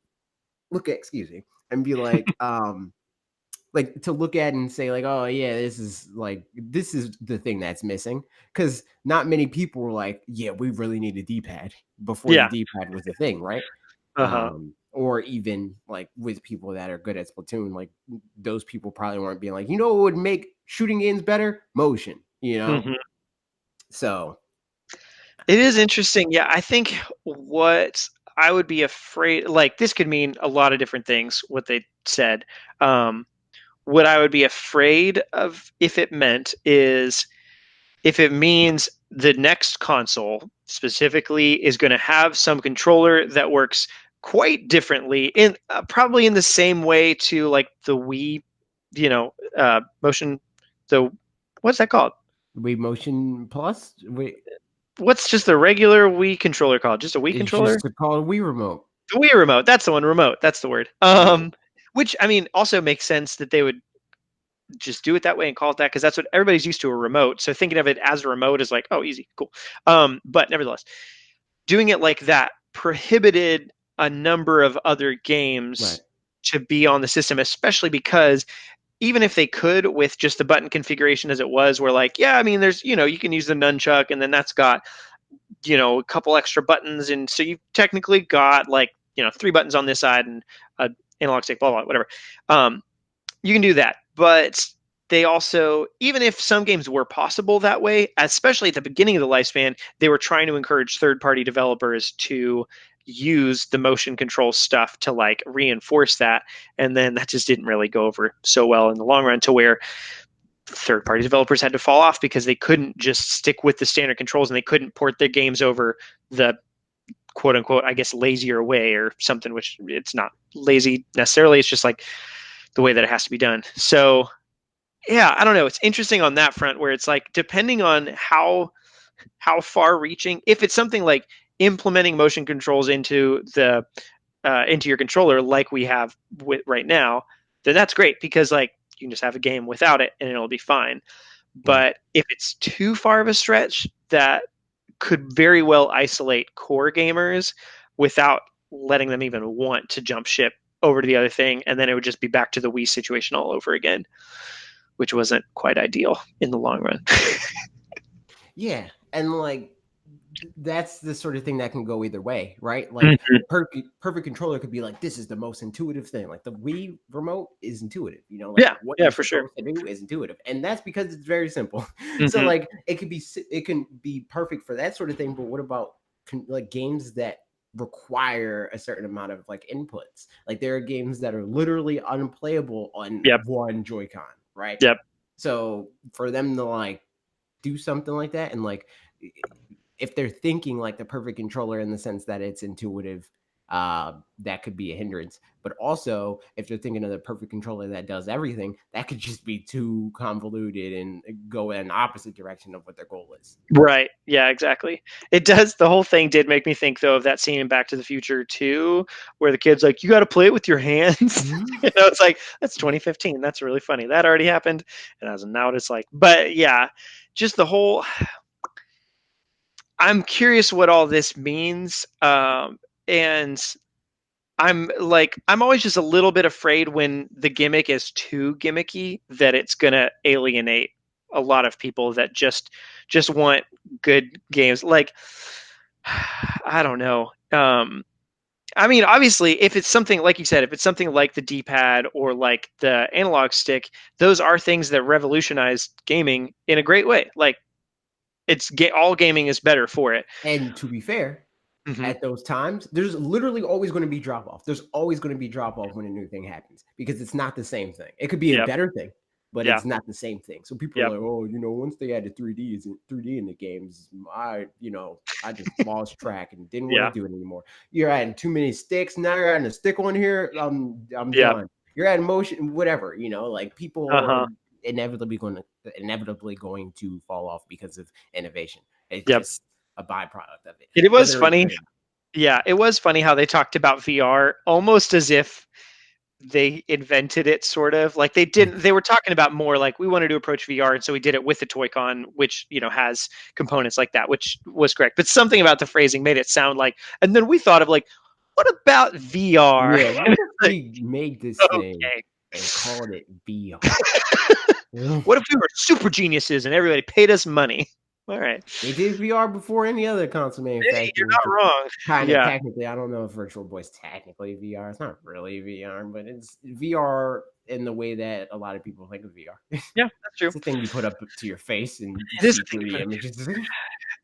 look at, excuse me, and be like to look at and say like, oh yeah, this is the thing that's missing, because not many people were like, yeah, we really need a D-pad before the D-pad was a thing, right? Or even like with people that are good at Splatoon, like those people probably weren't being like, you know what would make shooting games better? Motion, you know? So it is interesting. Yeah, I think what I would be afraid, like this could mean a lot of different things, what they said. What I would be afraid of if it meant is if it means the next console specifically is going to have some controller that works quite differently in probably in the same way to like the Wii, motion. The what's that called? Wii Motion Plus? What's just the regular Wii controller called? Just a Wii It's controller? just called a Wii Remote. The Wii remote. That's the one. Remote. That's the word. Which I mean also makes sense that they would just do it that way and call it that because that's what everybody's used to, a remote. So thinking of it as a remote is like, oh, easy, cool. But nevertheless, doing it like that prohibited a number of other games to be on the system, especially because even if they could with just the button configuration as it was, where like, yeah, I mean, there's, you can use the nunchuck and then that's got, a couple extra buttons. And so you've technically got like, 3 buttons on this side and an analog stick, blah, blah, whatever. You can do that, but they also, even if some games were possible that way, especially at the beginning of the lifespan, they were trying to encourage third-party developers to use the motion control stuff to like reinforce that, and then that just didn't really go over so well in the long run, to where third-party developers had to fall off because they couldn't just stick with the standard controls, and they couldn't port their games over the quote unquote, I guess, lazier way or something, which it's not lazy necessarily. It's just like the way that it has to be done. So yeah, I don't know. It's interesting on that front, where it's like, depending on how far reaching, if it's something like implementing motion controls into the into your controller like we have right now, then that's great, because like you can just have a game without it and it'll be fine. But if it's too far of a stretch, that could very well isolate core gamers without letting them even want to jump ship over to the other thing, and then it would just be back to the Wii situation all over again, which wasn't quite ideal in the long run. Yeah, and like that's the sort of thing that can go either way, right? Like perfect controller could be like, this is the most intuitive thing. Like the Wii remote is intuitive, you know, like what you're for sure supposed to do is intuitive, and that's because it's very simple. So like it can be perfect for that sort of thing. But what about like games that require a certain amount of like inputs? Like there are games that are literally unplayable on one Joy-Con, right? So for them to like do something like that, and like if they're thinking like the perfect controller in the sense that it's intuitive, that could be a hindrance. But also, if they're thinking of the perfect controller that does everything, that could just be too convoluted and go in an opposite direction of what their goal is. Right. Yeah, exactly. It does. The whole thing did make me think, though, of that scene in Back to the Future 2, where the kid's like, you got to play it with your hands. It's like, that's 2015. That's really funny. That already happened. And as now it's like, but yeah, just the whole, I'm curious what all this means. And I'm always just a little bit afraid when the gimmick is too gimmicky, that it's going to alienate a lot of people that just want good games. Like, I don't know. I mean, obviously, if it's something like you said, if it's something like the D-pad or like the analog stick, those are things that revolutionized gaming in a great way. Like, all gaming is better for it. And to be fair, at those times, there's literally always going to be drop off. There's always going to be drop off when a new thing happens, because it's not the same thing. It could be a better thing, but it's not the same thing. So people are like, oh, you know, once they added 3D in the games, I just lost track and didn't want to do it anymore. You're adding too many sticks. Now you're adding a stick on here. I'm done. You're adding motion, whatever, you know, like people are inevitably going to fall off because of innovation. It's just a byproduct of it. It was funny. Yeah, it was funny how they talked about VR almost as if they invented it, sort of. Like they were talking about more like, we wanted to approach VR, and so we did it with the Toy-Con, which, you know, has components like that, which was correct. But something about the phrasing made it sound like, and then we thought of like, what about VR? Yeah, what if we made this thing and called it VR? What if we were super geniuses and everybody paid us money? All right. They did VR before any other console manufacturer. Hey, you're not wrong. Kind of technically. I don't know if Virtual Boy's technically VR. It's not really VR, but it's VR in the way that a lot of people think of VR. Yeah, that's true. It's the thing you put up to your face and you see 3D images.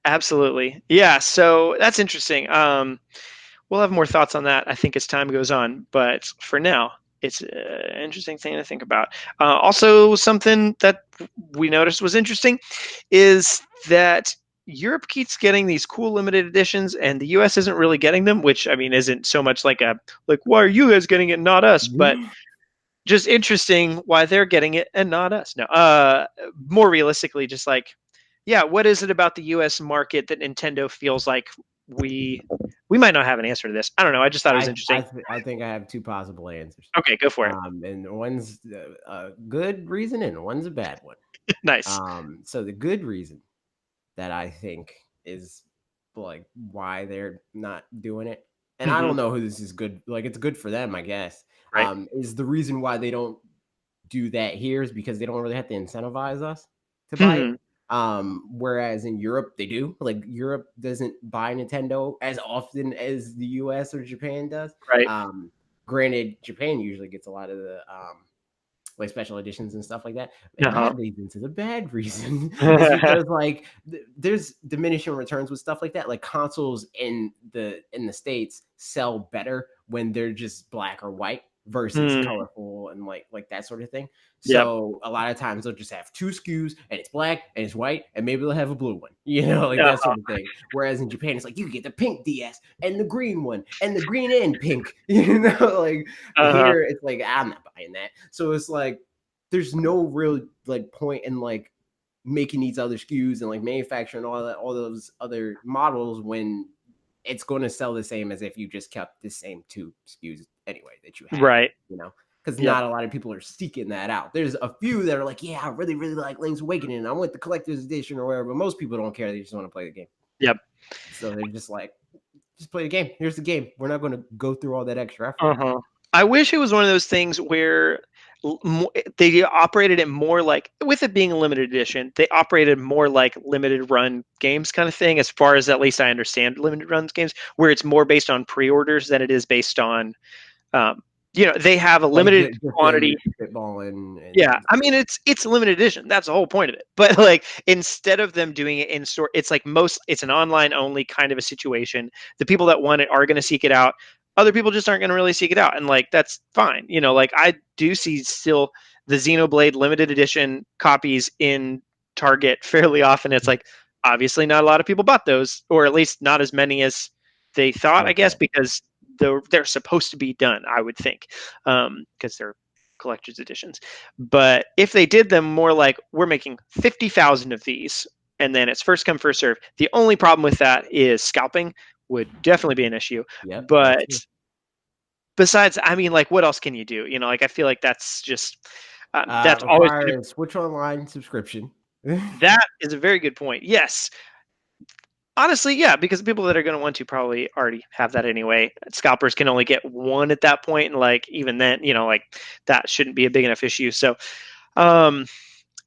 Absolutely. Yeah, so that's interesting. We'll have more thoughts on that, I think, as time goes on. But for now, it's an interesting thing to think about. Also, something that we noticed was interesting is that Europe keeps getting these cool limited editions, and the US isn't really getting them, which, I mean, isn't so much like why are you guys getting it, not us? But just interesting why they're getting it and not us. No, more realistically, just like, yeah, what is it about the US market that Nintendo feels like we might not have an answer to this? I don't know. I just thought it was interesting. I think I have two possible answers. Okay, go for it. And one's a good reason and one's a bad one. Nice. So the good reason that I think is like why they're not doing it, and I don't know who this is good. Like, it's good for them, I guess. Right. Is the reason why they don't do that here is because they don't really have to incentivize us to buy it. Whereas in Europe, they do. Like, Europe doesn't buy Nintendo as often as the US or Japan does. Right. Granted, Japan usually gets a lot of the like special editions and stuff like that. And Uh-huh. that leads into the bad reason is because like there's diminishing returns with stuff like that. Like consoles in the States sell better when they're just black or white versus colorful and like that sort of thing. Yep. So a lot of times they'll just have two SKUs and it's black and it's white and maybe they'll have a blue one, like that sort of thing. Whereas in Japan, it's like you get the pink DS and the green one and the green and pink, like here it's like I'm not buying that. So it's like there's no real like point in like making these other SKUs and like manufacturing all those other models when it's going to sell the same as if you just kept the same two SKUs anyway that you had, Right. Because not a lot of people are seeking that out. There's a few that are like, yeah, I really, really like Link's Awakening. I want the collector's edition or whatever. But most people don't care. They just want to play the game. Yep. So they're just like, just play the game. Here's the game. We're not going to go through all that extra effort. I wish it was one of those things where they operated it more like, with it being a limited edition, they operated more like limited run games kind of thing, as far as at least I understand limited runs games, where it's more based on pre-orders than it is based on they have a limited quantity. Yeah, I mean it's a limited edition. That's the whole point of it. But like instead of them doing it in store, it's like it's an online only kind of a situation. The people that want it are going to seek it out. Other people just aren't going to really seek it out, and like that's fine. Like I do see still the Xenoblade limited edition copies in Target fairly often. It's like obviously not a lot of people bought those, or at least not as many as they thought, I guess, because they're supposed to be done, I would think, because they're collector's editions. But if they did them more like we're making 50,000 of these and then it's first come first serve, the only problem with that is scalping would definitely be an issue. Yep, but besides, I mean, like what else can you do? Like I feel like that's just that's always a Switch Online subscription. That is a very good point. Yes. Honestly, yeah, because the people that are going to want to probably already have that anyway. Scalpers can only get one at that point, and like even then, like that shouldn't be a big enough issue. So,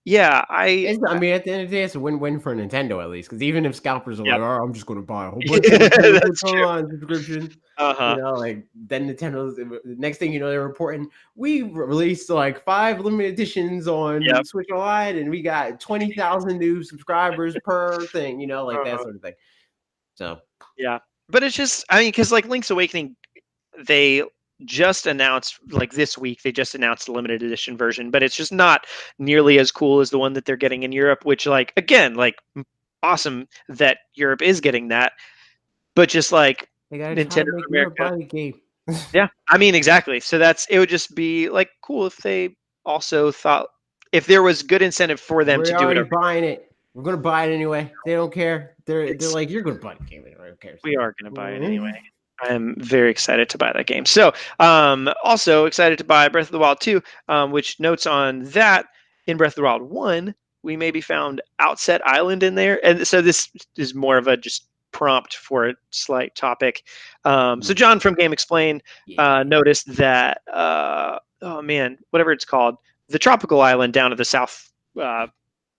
yeah, I mean, at the end of the day, it's a win-win for Nintendo at least, because even if scalpers are Yep. like, "Oh, I'm just going to buy a whole bunch of Switch Online subscription," like then Nintendo's the next thing you know, they're reporting we released like 5 limited editions on Switch Online, and we got 20,000 new subscribers per thing, like that sort of thing. So yeah, but it's just, I mean, because like Link's Awakening, they just announced like this week they just announced a limited edition version, but it's just not nearly as cool as the one that they're getting in Europe, which like again, like awesome that Europe is getting that, but just like Nintendo America, game. Yeah, I mean exactly. So it would just be like cool if they also thought if there was good incentive for them to do it. We're buying it. We're gonna buy it anyway. They don't care. They're like, you're gonna buy the game anyway. Who cares? We are gonna buy it anyway. I'm very excited to buy that game. So, also excited to buy Breath of the Wild 2, which notes on that in Breath of the Wild 1, we maybe found Outset Island in there. And so this is more of a just prompt for a slight topic. So John from Game Explain noticed that, oh man, whatever it's called, the tropical island down to the south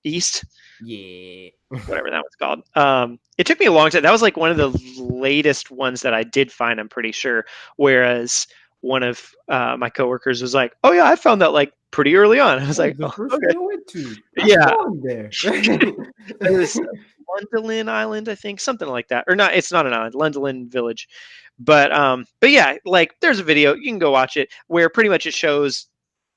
east. Yeah. Whatever that was called. It took me a long time. That was like one of the latest ones that I did find, I'm pretty sure. Whereas one of my coworkers was like, "Oh yeah, I found that like pretty early on." I was like, "The first one I went to." Yeah, there. It was Lundolin Island, I think, something like that. Or not? It's not an island, Lundolin Village. But yeah, like there's a video you can go watch it where pretty much it shows.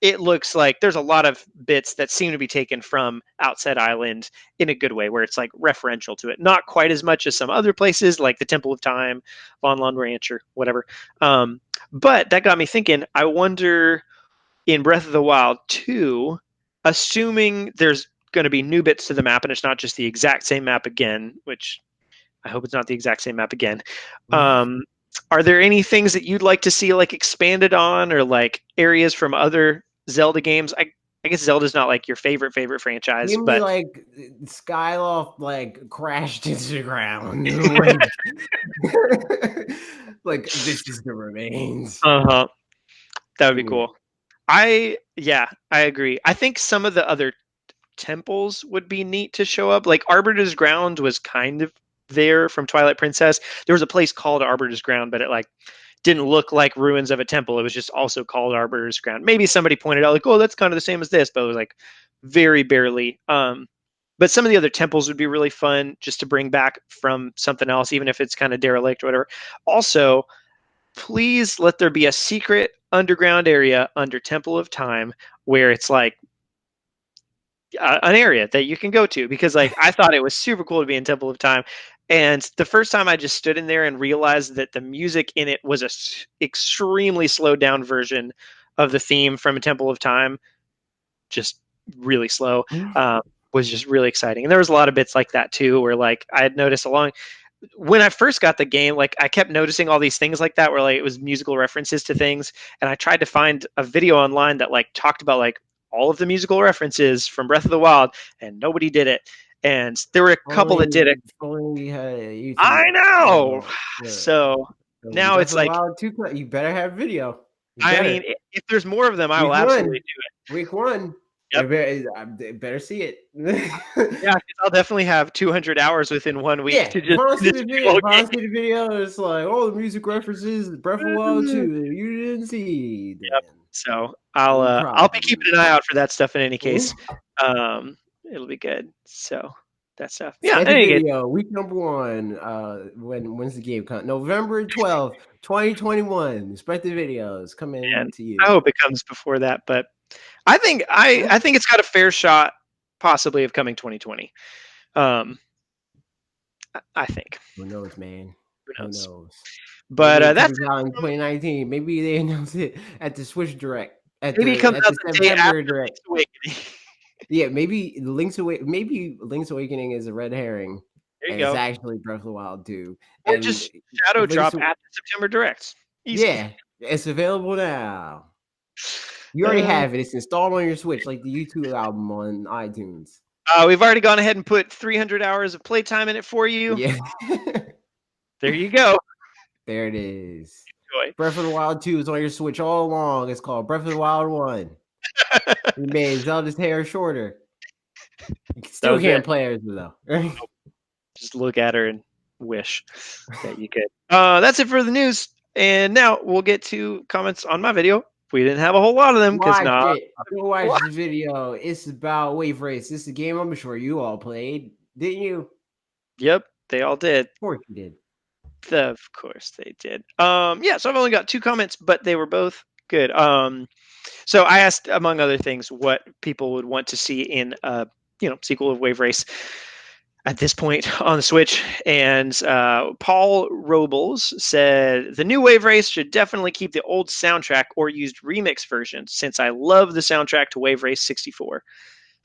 It looks like there's a lot of bits that seem to be taken from Outset Island in a good way, where it's like referential to it. Not quite as much as some other places, like the Temple of Time, Von Lund Ranch, or whatever. But that got me thinking, I wonder in Breath of the Wild 2, assuming there's going to be new bits to the map and it's not just the exact same map again, which I hope it's not the exact same map again. Are there any things that you'd like to see like expanded on, or like areas from other Zelda games? I guess Zelda's not like your favorite franchise, Give me like Skyloft like crashed into the ground. Like this is the remains. That would be cool. I agree. I think some of the other temples would be neat to show up. Like Arbiter's Ground was kind of there from Twilight Princess. There was a place called Arbiter's Ground, but it like didn't look like ruins of a temple. It was just also called Arbiter's Ground. Maybe somebody pointed out like, oh, that's kind of the same as this, but it was like very barely. But some of the other temples would be really fun just to bring back from something else, even if it's kind of derelict or whatever. Also, please let there be a secret underground area under Temple of Time where it's like an area that you can go to, because like I thought it was super cool to be in Temple of Time. And the first time I just stood in there and realized that the music in it was a extremely slowed down version of the theme from Temple of Time, just really slow, was just really exciting. And there was a lot of bits like that too, where like I had noticed along when I first got the game, like I kept noticing all these things like that, where like it was musical references to things, and I tried to find a video online that like talked about like all of the musical references from Breath of the Wild, and nobody did it. And there were a couple that did it. Only we had YouTube. I know. So now Breath it's of the like, Wild 2. You better have video. You I better. mean, if there's more of them, I will Week absolutely 1. do it. Week 1. Yep. Better see it. Yeah, I'll definitely have 200 hours within 1 week Yeah, to if just I see the video, game. if I see the video, it's like, oh, the music references Breath of the Wild 2 you didn't see. Then Yep. So no I'll be problem. keeping an eye out for that stuff in any case. It'll be good. So that stuff. Yeah. Expect the Anyway, video week number 1. When's the game come? November 12th, 2021. Expect the videos coming to you. I hope it comes before that, but I think it's got a fair shot, possibly, of coming 2020. I think. Who knows, man? Who knows? Maybe But it that's comes out in 2019. Maybe they announce it at the Switch Direct, maybe it comes out the the day September after Direct. Link's Awakening. Yeah, maybe Link's Awakening is a red herring, There you and it's go. actually Breath of the Wild 2. Or And just shadow Link's drop at the September Directs. Easy. Yeah, it's available now. You already have it. It's installed on your Switch, like the YouTube album on iTunes. We've already gone ahead and put 300 hours of playtime in it for you. Yeah. There you go. There it is. Enjoy. Breath of the Wild 2 is on your Switch all along. It's called Breath of the Wild 1. He made Zelda's hair shorter. You still can't play her though. Just look at her and wish that you could. That's it for the news. And now we'll get to comments on my video. We didn't have a whole lot of them because Go watch the video. It's about Wave Race. This is a game I'm sure you all played, didn't you? Yep, they all did. Of course you did. Of course they did. Yeah, so I've only got 2 comments, but they were both good. So I asked, among other things, what people would want to see in a sequel of Wave Race at this point on the Switch. And Paul Robles said, the new Wave Race should definitely keep the old soundtrack or used remix versions, since I love the soundtrack to Wave Race 64.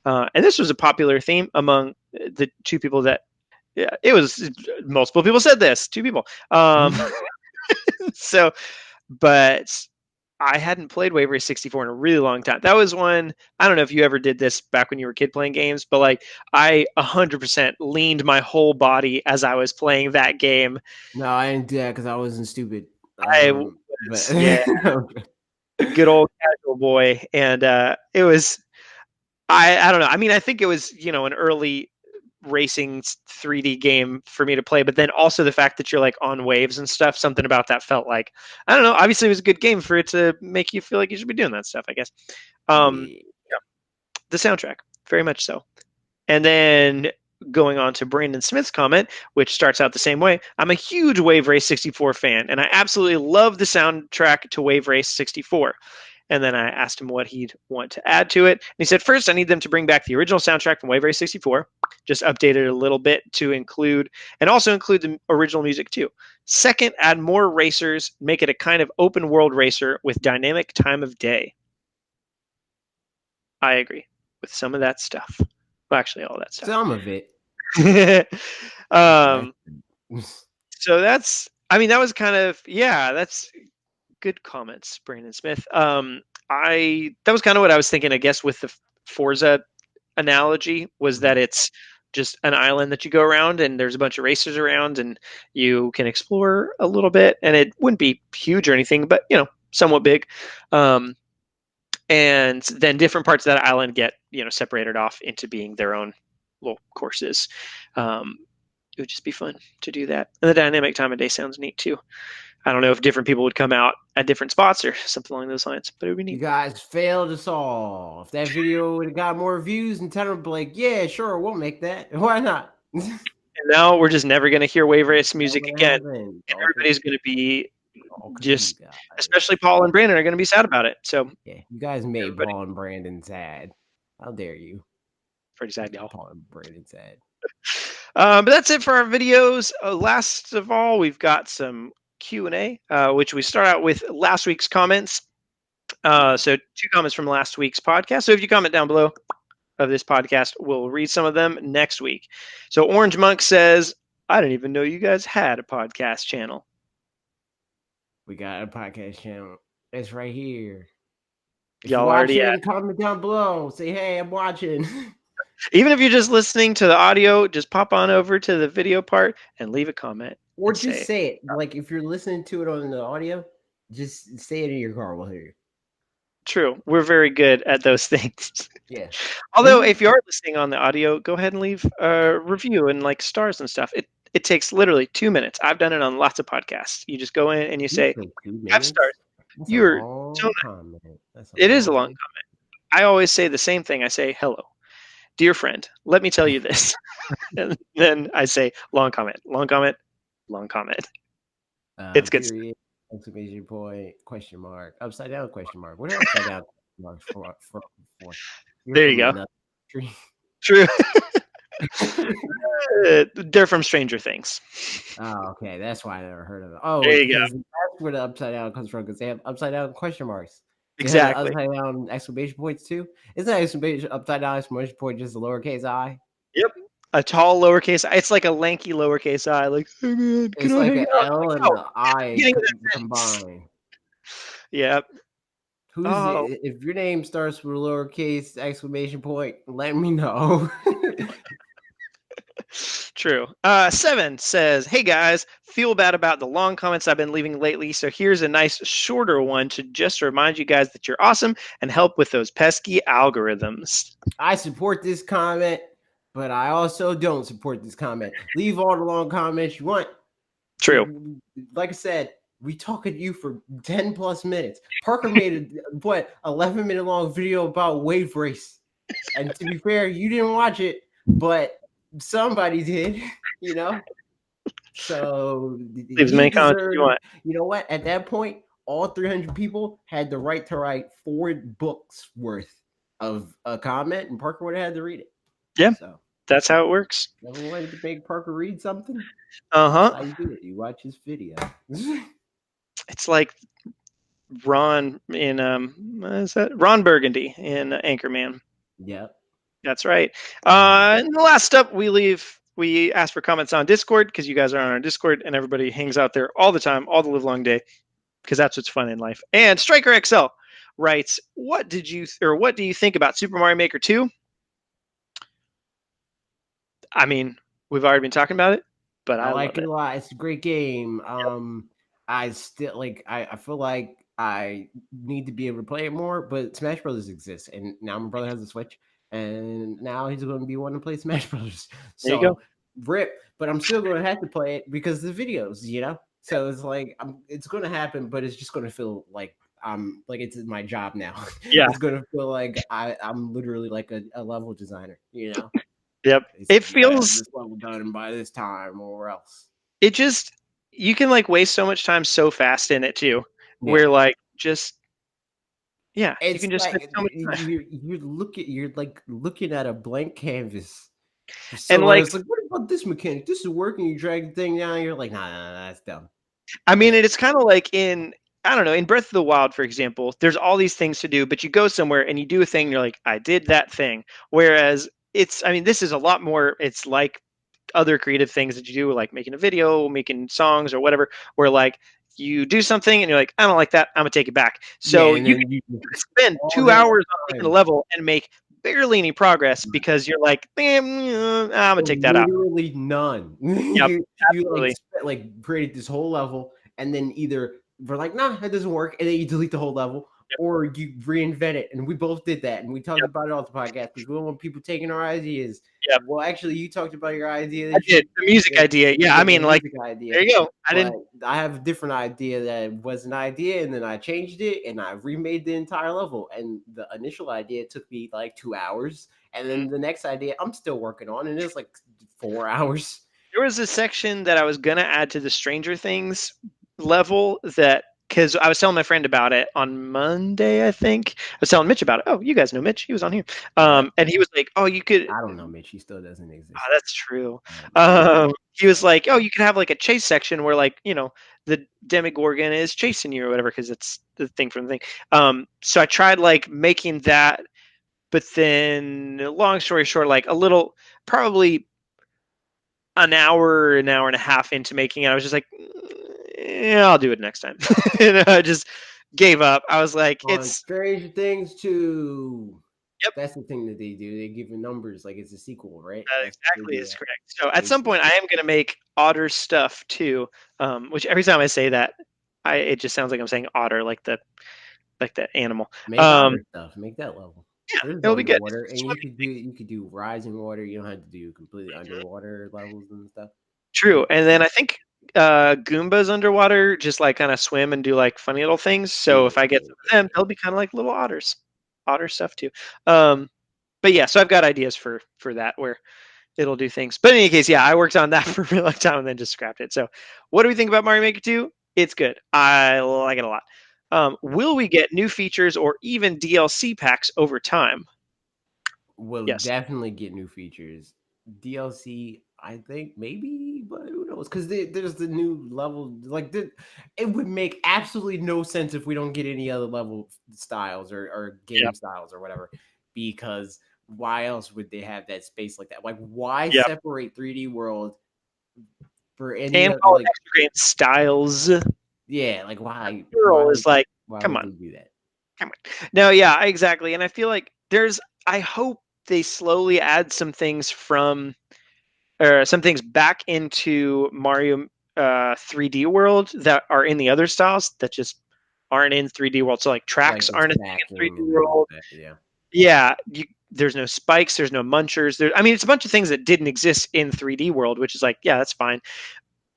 And this was a popular theme among the 2 people that, yeah, it was multiple people said this, 2 people. So, but I hadn't played Wave Race 64 in a really long time. That was one, I don't know if you ever did this back when you were a kid playing games, but like I 100% leaned my whole body as I was playing that game. No, I didn't do that because I wasn't stupid. Yeah, good old casual boy. And it was, I don't know. I mean, I think it was, an early racing 3D game for me to play, but then also the fact that you're like on waves and stuff, something about that felt like, I don't know, obviously it was a good game for it to make you feel like you should be doing that stuff, I guess. Yeah. The soundtrack, very much so. And then going on to Brandon Smith's comment, which starts out the same way. I'm a huge Wave Race 64 fan, and I absolutely love the soundtrack to Wave Race 64. And then I asked him what he'd want to add to it. And he said, first, I need them to bring back the original soundtrack from Wave Race 64, just update it a little bit to include, and also include the original music too. Second, add more racers, make it a kind of open world racer with dynamic time of day. I agree with some of that stuff. Well, actually, all that stuff. Some of it. So that's, that was kind of, that's good comments, Brandon Smith. That was kind of what I was thinking, I guess, with the Forza analogy, was that it's just an island that you go around and there's a bunch of racers around and you can explore a little bit, and it wouldn't be huge or anything, but somewhat big. And then different parts of that island get separated off into being their own little courses. It would just be fun to do that, and the dynamic time of day sounds neat too. I don't know if different people would come out at different spots or something along those lines, but it would be neat. You guys failed us all. If that video would have got more views, and Nintendo would be like, yeah, sure, we'll make that. Why not? And now we're just never going to hear Wave Race music again. And everybody's going to be just, especially Paul and Brandon are going to be sad about it. So yeah, you guys made Paul and Brandon sad. How dare you? Pretty sad, y'all. Paul and Brandon sad. But that's it for our videos. Last of all, we've got some Q&A, which we start out with last week's comments. So 2 comments from last week's podcast. So if you comment down below of this podcast, we'll read some of them next week. So Orange Monk says, I didn't even know you guys had a podcast channel. We got a podcast channel. It's right here. If y'all already comment down below. Say, hey, I'm watching. Even if you're just listening to the audio, just pop on over to the video part and leave a comment. Or just say it. Like if you're listening to it on the audio, just say it in your car. We'll hear you. True. We're very good at those things. Yeah. Although if you are listening on the audio, go ahead and leave a review and like stars and stuff. It takes literally 2 minutes. I've done it on lots of podcasts. You just go in and you say 5 stars. You're so nice. It is a long comment. I always say the same thing. I say, hello, dear friend, let me tell you this. And then I say, long comment, long comment, long comment. It's good. Exclamation point, question mark, upside down question mark. What are upside down marks for? There you go. True. They're from Stranger Things. Oh, okay. That's why I never heard of it. Oh, there you go. That's where the upside down comes from, because they have upside down question marks. Exactly. Upside down exclamation points too. Isn't that exclamation upside down exclamation point just a lowercase I? Yep. A tall lowercase. It's like a lanky lowercase I. Like, hey man, it's like an L and an I combined. Yep. If your name starts with a lowercase exclamation point, let me know. True. 7 says, hey guys, feel bad about the long comments I've been leaving lately, so here's a nice shorter one to just remind you guys that you're awesome and help with those pesky algorithms. I support this comment, but I also don't support this comment. Leave all the long comments you want. True. Like I said, we talked to you for 10 plus minutes. Parker made a 11-minute long video about Wave Race. And to be fair, you didn't watch it, but somebody did, you know? So leave as many comments as you want. You know what? At that point, all 300 people had the right to write 4 books worth of a comment, and Parker would have had to read it. Yeah. So that's how it works. Never wanted to make Parker read something. Uh-huh. That's how you do it. You watch his video. It's like Ron in is that Ron Burgundy in Anchorman. Yep. That's right. And the last up, we ask for comments on Discord, because you guys are on our Discord and everybody hangs out there all the time, all the live long day, because that's what's fun in life. And Striker XL writes, what do you think about Super Mario Maker 2? I mean, we've already been talking about it, but I like it a lot. It's a great game. I still I feel like I need to be able to play it more, but Smash Brothers exists, and now my brother has a Switch, and now he's going to be wanting to play Smash Brothers. So there you go. Rip, but I'm still going to have to play it because of the videos, you know. So it's like it's going to happen, but it's just going to feel like it's my job now. Yeah, it's going to feel like I'm literally like a level designer, you know. Yep. It feels this level done by this time or else. It just, you can like waste so much time so fast in it too. Yeah. Where like just you can just like, so much time. You're like looking at a blank canvas. And like, what about this mechanic? This is working. You drag the thing down. You're like, nah, that's dumb. I mean, it's kind of like in Breath of the Wild, for example, there's all these things to do, but you go somewhere and you do a thing. And you're like, I did that thing. Whereas this is a lot more, it's like other creative things that you do, like making a video, making songs or whatever, where like you do something and you're like, I don't like that, I'm gonna take it back. So you spend 2 hours on making a level and make barely any progress because you're like, I'm gonna take that out. Literally none. Yep, you like created this whole level, and then either we're like, nah, that doesn't work, and then you delete the whole level, or you reinvent it. And we both did that, and we talked Yep. about it on the podcast because we don't want people taking our ideas. Yep. Well, actually, you talked about your idea I that did the music idea. Yeah, I the mean, like, music idea. there you go. But I have a different idea that was an idea, and then I changed it, and I remade the entire level. And the initial idea took me like 2 hours, and then the next idea I'm still working on, and it's like 4 hours. There was a section that I was gonna add to the Stranger Things level that because I was telling my friend about it on Monday, I think. I was telling Mitch about it. Oh, you guys know Mitch. He was on here. And he was like, "Oh, you could." I don't know, Mitch. He still doesn't Oh, exist. that's true. I don't know. He was like, "Oh, you could have like a chase section where, like, the Demogorgon is chasing you or whatever, because it's the thing from the thing." So I tried like making that, but then, long story short, like a little, probably an hour and a half into making it, I was just like, yeah, I'll do it next time. And I just gave up. I was like, On it's, Stranger Things 2. yep, That's the thing that they do. They give you numbers like it's a sequel, right? that That's they exactly do is that. correct. So at They some do. point, I am going to make Otter stuff too, which every time I say that, it just sounds like I'm saying otter, like the animal. Make otter stuff. Make that level. Yeah, There's it'll be good. underwater, and Swimming. you could do rising water. You don't have to do completely underwater levels and stuff. True. And then I think Goombas underwater just like kind of swim and do like funny little things. So Yeah, if I get yeah, some of yeah, them, they'll be kind of like little otters. Otter stuff too. Um, but yeah, so I've got ideas for that where it'll do things. But in any case, yeah, I worked on that for a really long time and then just scrapped it. So what do we think about Mario Maker 2? It's good. I like it a lot. Will we get new features or even DLC packs over time? Will Yes. definitely get new features. DLC, I think maybe, but who knows? Because there's the new level. It would make absolutely no sense if we don't get any other level styles or Yep. game styles or whatever. Because why else would they have that space like that? Like, why Yep. separate 3D World for any And of call it like? extra game styles. Yeah, like why? Girl is like, Why come would on. they do that? Come on. No, yeah, exactly. And I feel like I hope they slowly add some things from, or some things back into Mario 3D World that are in the other styles that just aren't in 3D World. So like Like tracks the aren't a thing in stacking 3D and all World. that. Yeah. Yeah, there's no spikes, there's no munchers. I mean, it's a bunch of things that didn't exist in 3D World, which is like, yeah, that's fine.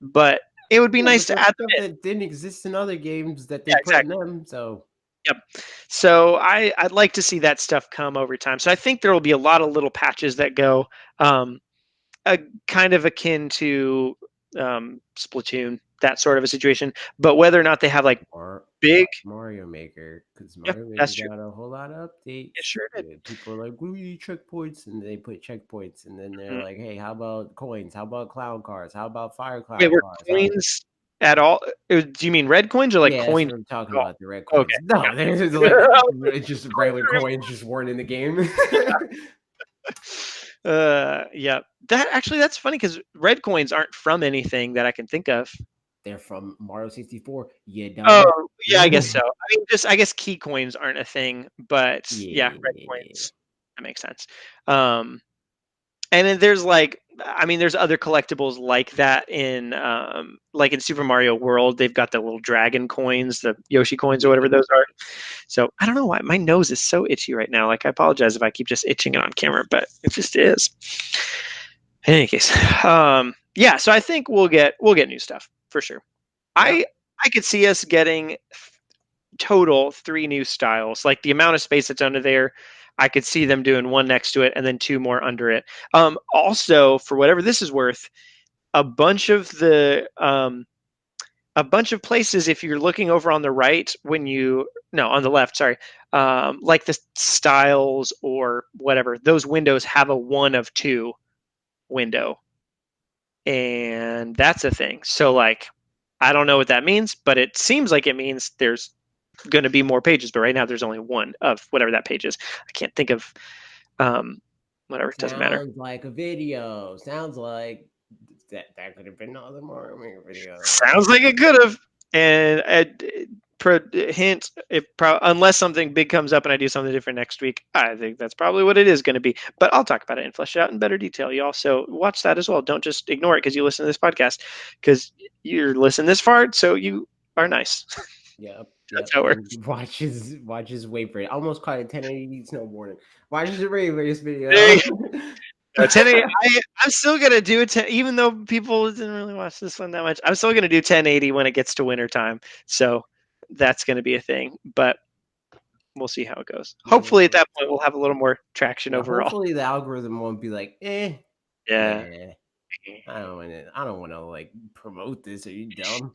But it would be Yeah, nice but to that's add them stuff in. that didn't exist in other games that they Yeah, put in exactly. them. So Yep. So I'd like to see that stuff come over time. So I think there will be a lot of little patches that go, um, a kind of akin to Splatoon, that sort of a situation. But whether or not they have like or big, Mario Maker, because yeah, Mario Maker that's true. got a whole lot of It updates. sure did. Yeah, people are like, "We need checkpoints," and they put checkpoints, and then they're Mm. like, "Hey, how about coins? How about clown cars? How about fire Wait, clown were cars?" coins at all? Do you mean red coins or like Yeah, that's coins? what I'm talking at about. The red all? coins. No, they're just Okay. like it's just regular coins, just weren't in the game. Yeah. That's funny because red coins aren't from anything that I can think of. They're from Mario 64. You dummy. Oh, yeah, I guess so. I mean, I guess key coins aren't a thing, but yeah, red Yeah. coins. That makes sense. And then there's like, I mean, there's other collectibles like that like in Super Mario World. They've got the little dragon coins, the Yoshi coins, or whatever those are. So I don't know why my nose is so itchy right now. Like, I apologize if I keep just itching it on camera, but it just is. In any case, yeah. So I think we'll get new stuff for sure. Yep. I could see us getting total 3 new styles. Like the amount of space that's under there, I could see them doing one next to it and then 2 more under it. Also, for whatever this is worth, a bunch of places, if you're looking over on the right, on the left, sorry, like the styles or whatever, those windows have a 1 of 2 window, and that's a thing. So like, I don't know what that means, but it seems like it means there's going to be more pages, but right now there's only 1 of whatever that page is. I can't think of whatever. It doesn't matter. Sounds like a video. Sounds like that could have been another Mario Maker video. Sounds like it could have. And hint, unless something big comes up and I do something different next week, I think that's probably what it is going to be. But I'll talk about it and flesh it out in better detail. You also watch that as well. Don't just ignore it because you listen to this podcast, because you're listening this far, so you are nice. Yep. That's how it works. Watches wait for it. I almost caught a 1080 snowboarding. Watches the race video. There you 1080. I'm still gonna do it, even though people didn't really watch this one that much. I'm still gonna do 1080 when it gets to winter time. So that's gonna be a thing. But we'll see how it goes. Hopefully, at that point, we'll have a little more traction overall. Hopefully, the algorithm won't be like, Yeah. I don't want to like promote this. Are you dumb?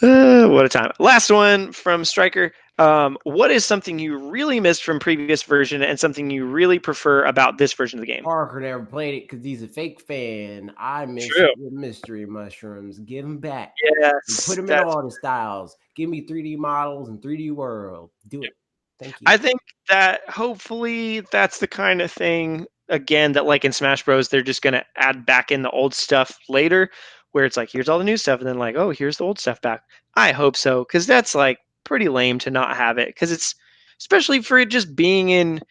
What a time. Last one from Striker. What is something you really missed from previous version and something you really prefer about this version of the game? Parker never played it because he's a fake fan. I miss the mystery mushrooms. Give them back. Yes. Put them in all the styles. Give me 3D models and 3D world. Do it. Thank you. I think that hopefully that's the kind of thing, again, that like in Smash Bros, they're just going to add back in the old stuff later, where it's like, here's all the new stuff. And then like, oh, here's the old stuff back. I hope so. Because that's like pretty lame to not have it. Because it's, especially for it just being in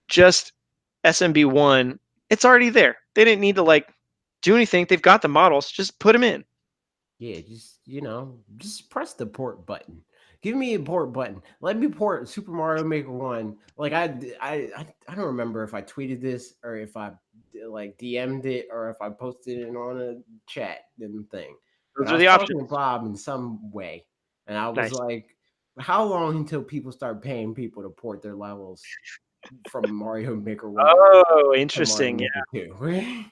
just SMB1, it's already there. They didn't need to like do anything. They've got the models. Just put them in. Yeah, just press the port button. Give me a port button. Let me port Super Mario Maker 1. Like I don't remember if I tweeted this or if I like DM'd it or if I posted it on a chat thing. Those are the options. To Bob in some way, and I was like, "How long until people start paying people to port their levels from Mario Maker 1?" Oh, interesting. Yeah. 2?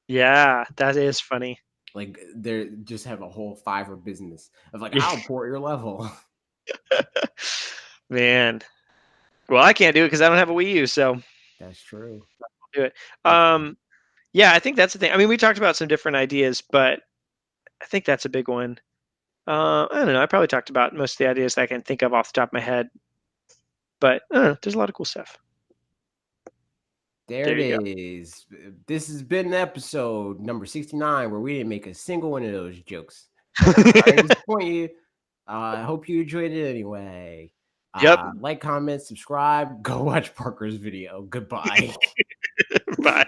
Yeah, that is funny. Like they just have a whole Fiverr business of like, I'll port your level. Man, well, I can't do it because I don't have a Wii U, so that's true. I'll do it. Yeah, I think that's the thing. I mean, we talked about some different ideas, but I think that's a big one. I don't know. I probably talked about most of the ideas that I can think of off the top of my head, but there's a lot of cool stuff. There it is. This has been episode number 69 where we didn't make a single one of those jokes. I disappoint you. I hope you enjoyed it anyway. Like, comment, subscribe. Go watch Parker's video. Goodbye. Bye.